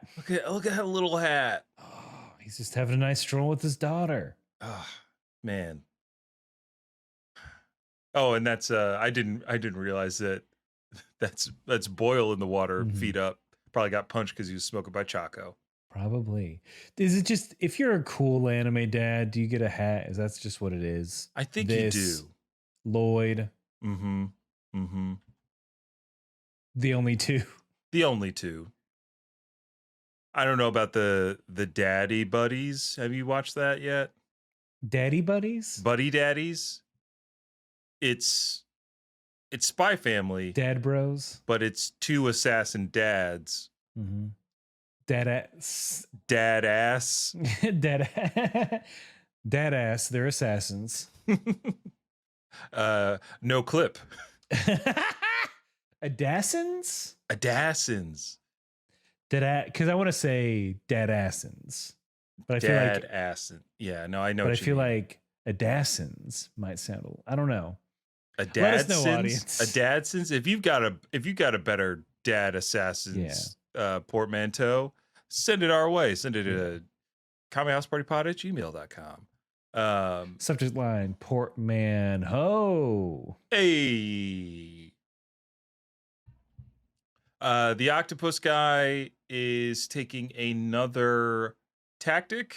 Look at that little hat. Oh, he's just having a nice stroll with his daughter. Oh, man. Oh, and that's I didn't realize that's Boyle in the water, Mhm. feet up. Probably got punched because he was smoking by Chaco. Probably. Is it just, if you're a cool anime dad, do you get a hat? Is that just what it is? I think This, you do. Lloyd, Mm-hmm. Mm-hmm. the only two. The only two. I don't know about the Daddy Buddies. Have you watched that yet? Daddy buddies? Buddy Daddies. It's Spy Family, Dad bros? but it's two assassin dads. Mm-hmm. Dad ass. Dad ass. Dad ass. They're assassins. No clip. Adassins? Adassins. Because I want to say dadassins, but I feel Dad like, assin. Yeah, no, I know. but I what you feel mean. like adassins might sound. I don't know. A Let us know, dadsins. audience. A dadsins. If you've got a better dad assassins portmanteau, send it our way. Send it to comehousepartypod@gmail.com. Subject line: portmanteau. Hey. The octopus guy is taking another tactic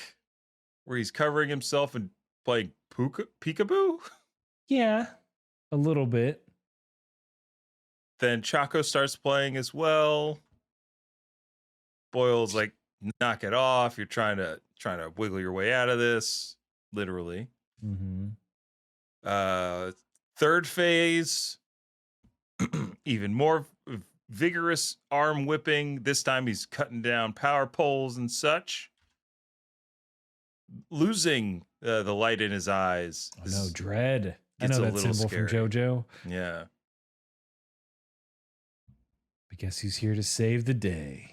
where he's covering himself and playing peekaboo. Yeah, a little bit. Then Chaco starts playing as well. Boyle's like, knock it off. You're trying to wiggle your way out of this, literally. Mm-hmm. Third phase, even more vigorous arm whipping. This time he's cutting down power poles and such. Losing the light in his eyes. Oh no, dread. I gets know a that little symbol from scary. JoJo. Yeah. I guess he's here to save the day.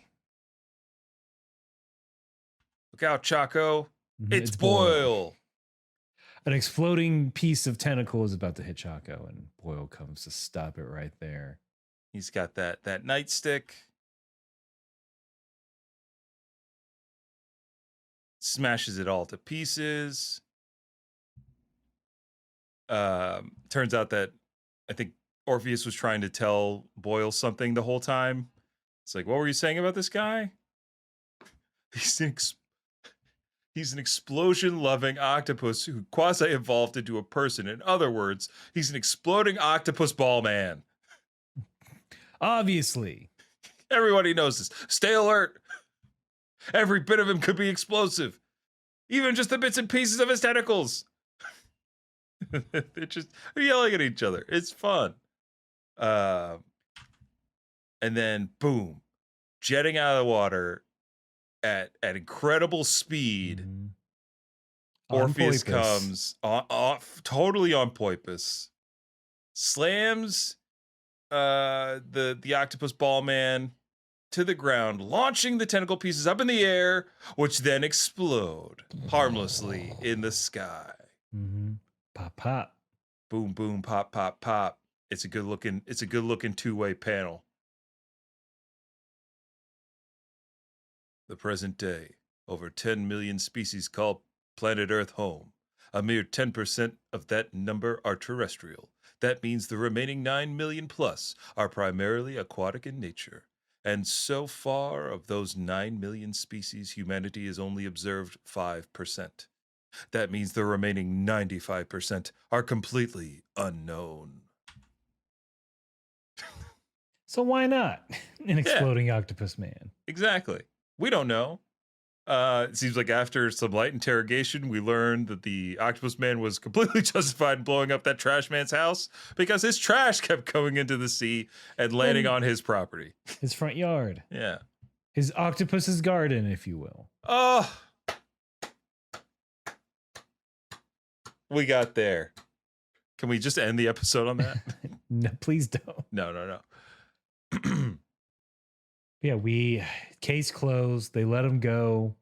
Look out, Chaco. Mhm, It's Boyle. An exploding piece of tentacle is about to hit Chaco, and Boyle comes to stop it right there. He's got that nightstick. Smashes it all to pieces. Turns out that I think Orpheus was trying to tell Boyle something the whole time. It's like, what were you saying about this guy? He's an explosion-loving octopus who quasi-evolved into a person. In other words, he's an exploding octopus ball man. Obviously. Everybody knows this. Stay alert. Every bit of him could be explosive. Even just the bits and pieces of his tentacles. They're just yelling at each other. It's fun. And then, boom. Jetting out of the water at incredible speed. Mhm. Orpheus On Poipus. comes off totally on Poipus. Slams the octopus ball man to the ground, launching the tentacle pieces up in the air, which then explode harmlessly in the sky. Mhm. Pop, pop. Boom, boom, pop, pop, pop. It's a good looking two-way panel. The present day, over 10 million species call planet Earth home. A mere 10% of that number are terrestrial. That means the remaining 9 million plus are primarily aquatic in nature. And so far, of those 9 million species, humanity has only observed 5%. That means the remaining 95% are completely unknown. So why not? An exploding octopus man. Exactly. We don't know. It seems like after some light interrogation, we learned that the octopus man was completely justified in blowing up that trash man's house because his trash kept going into the sea and landing on his property. His front yard. Yeah. His octopus's garden, if you will. Oh. we got there. Can we just end the episode on that? No, please don't. No. Yeah, case closed. They let him go.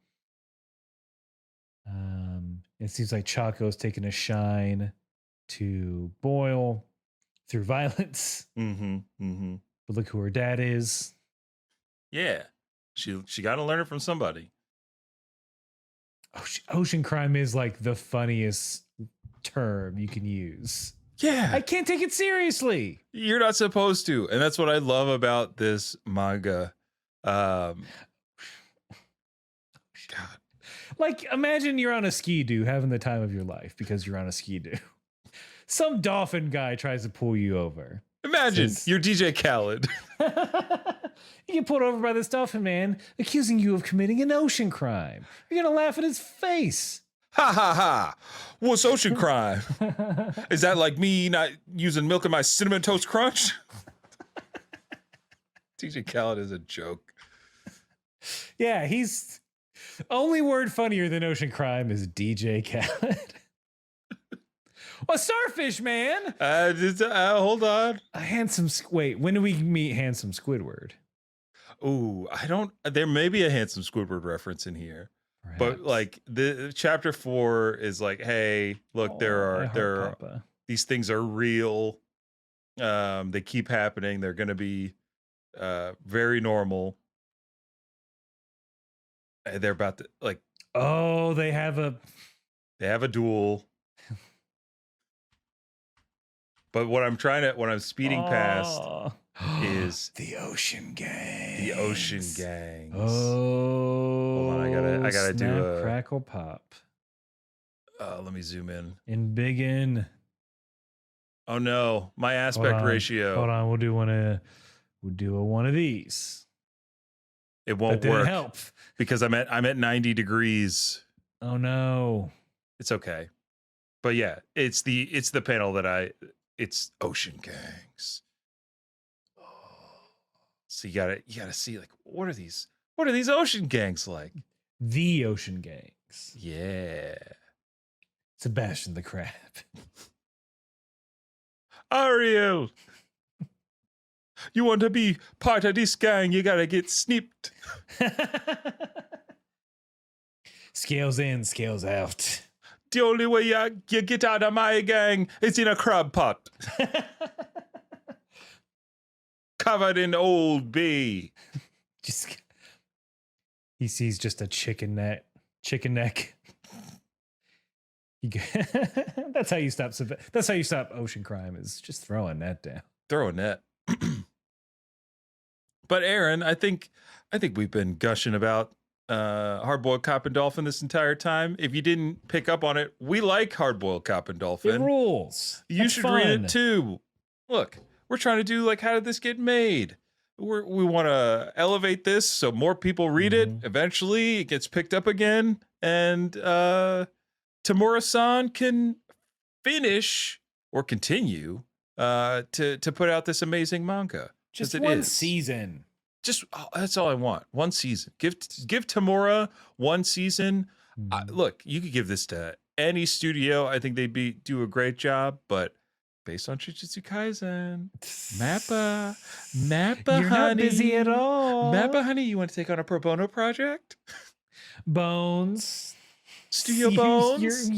It seems like Chaco's taking a shine to Boyle through violence. But look who her dad is. Yeah, she got to learn it from somebody. Ocean crime is like the funniest term you can use. Yeah, I can't take it seriously. You're not supposed to, and that's what I love about this manga. God. Like, imagine you're on a ski-doo having the time of your life because you're on a ski-doo. Some dolphin guy tries to pull you over. Imagine you're DJ Khaled. You get pulled over by this dolphin man accusing you of committing an ocean crime. You're going to laugh at his face. Ha ha ha. What's ocean crime? Is that like me not using milk in my Cinnamon Toast Crunch? DJ Khaled is a joke. Yeah, he's... Only word funnier than ocean crime is DJ Khaled. Well, starfish man. Hold on. A handsome. Wait, when do we meet handsome Squidward? Ooh, I don't. There may be a handsome Squidward reference in here, Perhaps. but like the chapter 4 is like, hey, look, there are these things are real. They keep happening. They're going to be very normal. They're about to like. Oh, they have a duel. But what I'm speeding past is the ocean gang. The ocean gangs. Oh, hold on, I gotta do a crackle pop. Let me zoom in. And big in. Oh no, my aspect ratio. Hold on, we'll do one of these. It won't work. Help because I'm at 90 degrees. Oh no. It's okay. But yeah, it's the panel that it's ocean gangs. So you gotta see like what are these ocean gangs like? The ocean gangs. Yeah. Sebastian the Crab. Ariel. You want to be part of this gang, you gotta get snipped. Scales in, scales out. The only way you get out of my gang is in a crab pot. Covered in Old Bay. He sees just a chicken neck. That's how you stop. That's how you stop ocean crime. Is just throw a net down. Throw a net. But Aaron, I think we've been gushing about Hardboiled Cop and Dolphin this entire time. If you didn't pick up on it, we like Hardboiled Cop and Dolphin. It rules. You should read it too. Look, we're trying to do like, how did this get made? We want to elevate this so more people read it. Eventually, it gets picked up again, and Tamura-san can finish or continue to put out this amazing manga. Just one season. Just that's all I want. One season. Give Tamura one season. Look, you could give this to any studio. I think they'd do a great job. But based on Jujutsu Kaisen, Mappa, you're honey, not busy at all. Mappa, honey, you want to take on a pro bono project? Bones. Studio Bones.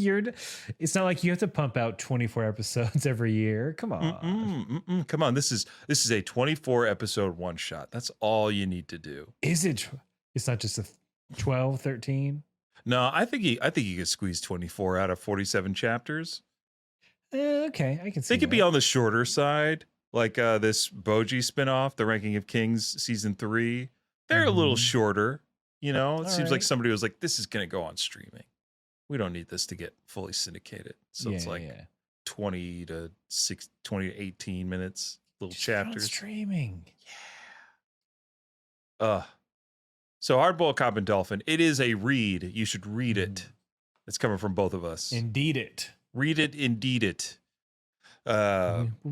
It's not like you have to pump out 24 episodes every year. Come on. Come on. This is a 24 episode one shot. That's all you need to do. Is it? It's not just a 12, 13? No, I think you could squeeze 24 out of 47 chapters. Okay, I can see. They could be on the shorter side, like this Boji spinoff, The Ranking of Kings season 3. They're a little shorter. You know, it seems like somebody was like, this is going to go on streaming. We don't need this to get fully syndicated. So it's like 20 to 18 minutes, little chapters. Streaming. Yeah. So Hardboiled Cop and Dolphin, it is a read. You should read it. It's coming from both of us. Indeed it. Read it, indeed it. We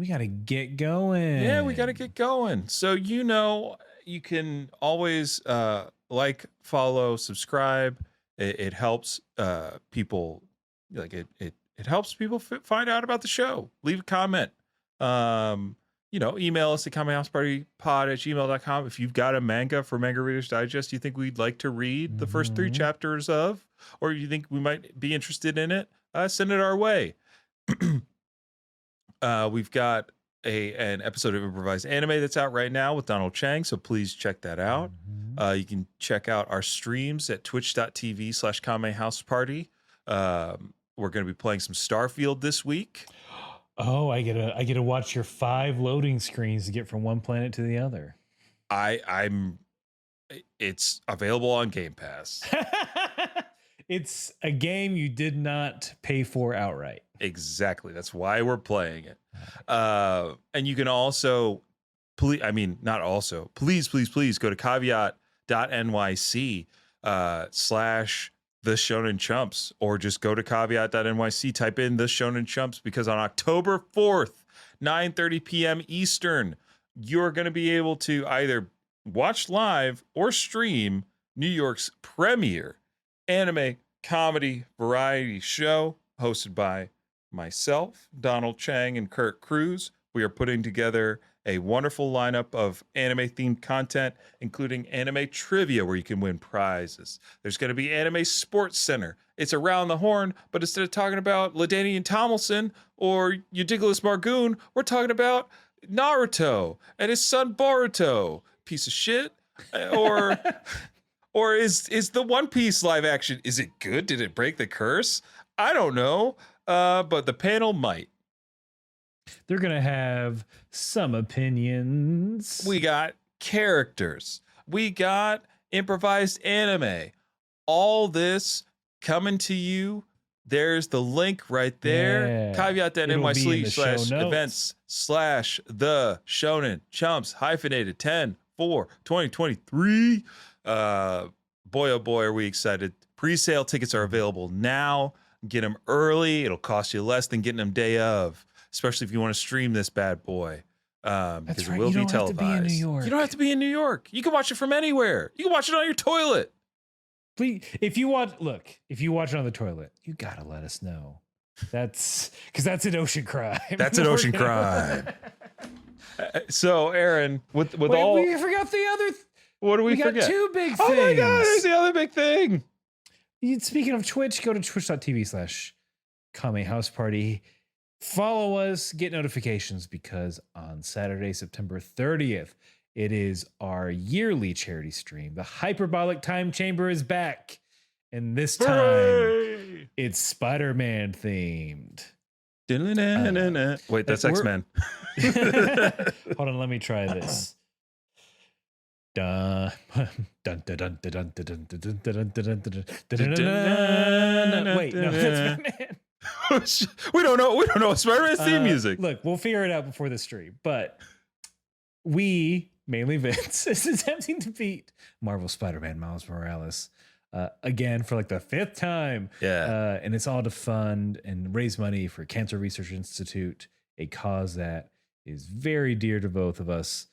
got to get going. Yeah, we got to get going. So, you can always follow, subscribe. It helps people, like it it helps people find out about the show. Leave a comment. Email us at commonhousepartypod@gmail.com if you've got a manga for Manga Reader's Digest you think we'd like to read the first 3 chapters of, or you think we might be interested in it, send it our way. We've got an episode of Improvised Anime that's out right now with Donald Chang, so please check that out. You can check out our streams at twitch.tv/kamehouseparty. We're going to be playing some Starfield this week. Oh, I get to watch your 5 loading screens to get from one planet to the other. It's available on Game Pass. It's a game you did not pay for outright. Exactly. That's why we're playing it. And you can also, please go to caveat.nyc /the Shonen Chumps, or just go to caveat.nyc, type in the Shonen Chumps, because on October 4th, 9:30 p.m. Eastern, you're going to be able to either watch live or stream New York's premier anime comedy variety show hosted by myself, Donald Chang, and Kurt Cruz. We are putting together a wonderful lineup of anime-themed content, including anime trivia, where you can win prizes. There's going to be Anime Sports Center. It's around the horn, but instead of talking about LaDainian Tomlinson or Eudigulus Margoon, we're talking about Naruto and his son Boruto. Piece of shit. Or is the One Piece live action, is it good? Did it break the curse? I don't know. But the panel might. They're going to have some opinions. We got characters. We got improvised anime. All this coming to you. There's the link right there. Caveat.ny/events/the Shonen Chumps -10/4/2023. Boy, oh boy, are we excited. Pre-sale tickets are available now. Get them early. It'll cost you less than getting them day of, especially if you want to stream this bad boy. Because right. it will You be don't have to televised. be in New York. You don't have to be in New York. You can watch it from anywhere. You can watch it on your toilet. Please, if you watch it on the toilet, you gotta let us know. That's because that's an ocean crime. That's an ocean crime. So, Aaron, with Wait, all, we forgot the other. what do we got forget? 2 big things. Oh my God! There's the other big thing. Speaking of Twitch, go to twitch.tv/kamehouseparty. Follow us, get notifications, because on Saturday, September 30th, it is our yearly charity stream. The Hyperbolic Time Chamber is back. And this time, Hooray! it's Spider-Man themed. Wait, that's X-Men. Hold on, let me try this. Dun, dun, dun, dun, dun, dun, dun, dun, dun, dun, dun, dun, dun, dun. Wait, no, that's Spider-Man. We don't know Spider-Man's theme music. Look, we'll figure it out before the stream. But we, mainly Vince, is attempting to beat Marvel Spider-Man Miles Morales again for like the 5th time. Yeah. And it's all to fund and raise money for Cancer Research Institute, a cause that is very dear to both of us.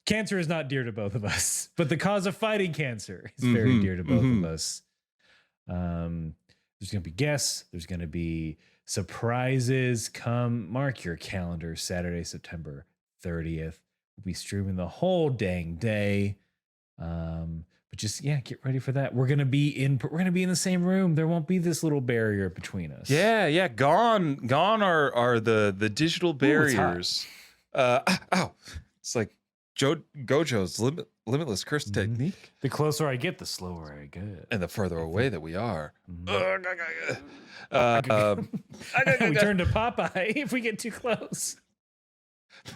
Cancer is not dear to both of us, but the cause of fighting cancer is very dear to both of us. There's going to be guests. There's going to be surprises. Come mark your calendar. Saturday, September 30th. We'll be streaming the whole dang day. But just, get ready for that. We're going to be in the same room. There won't be this little barrier between us. Yeah. Gone are the digital barriers. It's like Gojo's limitless curse technique. The closer I get, the slower I get. And the further away that we are. We turn to Popeye if we get too close.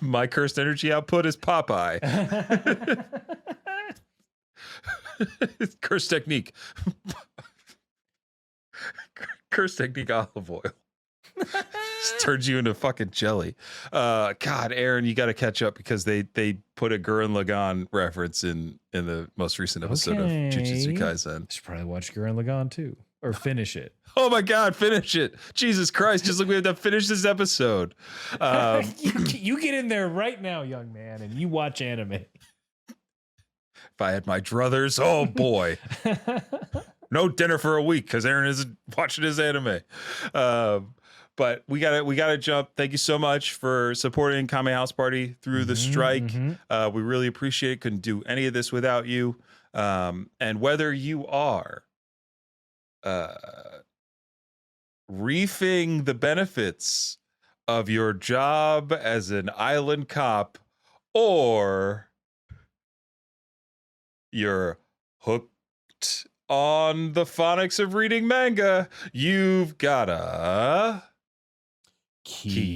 My cursed energy output is Popeye. Curse technique. Curse technique olive oil. Just turns you into fucking jelly. God, Aaron, you got to catch up, because they put a Gurren Lagann reference in the most recent episode of Jujutsu Kaisen. I should probably watch Gurren Lagann too, or finish it. Oh my God, finish it! Jesus Christ, just like we have to finish this episode. You get in there right now, young man, and you watch anime. If I had my druthers, oh boy. no dinner for a week because Aaron isn't watching his anime. But we gotta jump. Thank you so much for supporting Kame House Party through the strike. We really appreciate it. Couldn't do any of this without you. And whether you are reaping the benefits of your job as an island cop, or you're hooked on the phonics of reading manga, you've gotta keep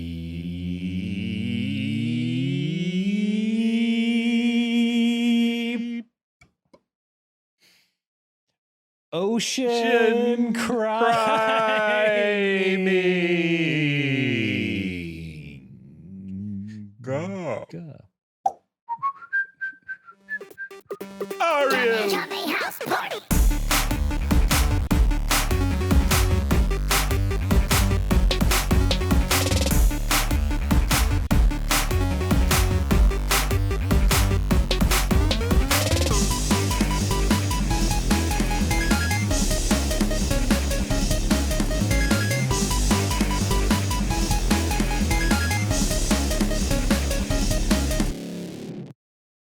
ocean crying. Go. Ariel. House Party.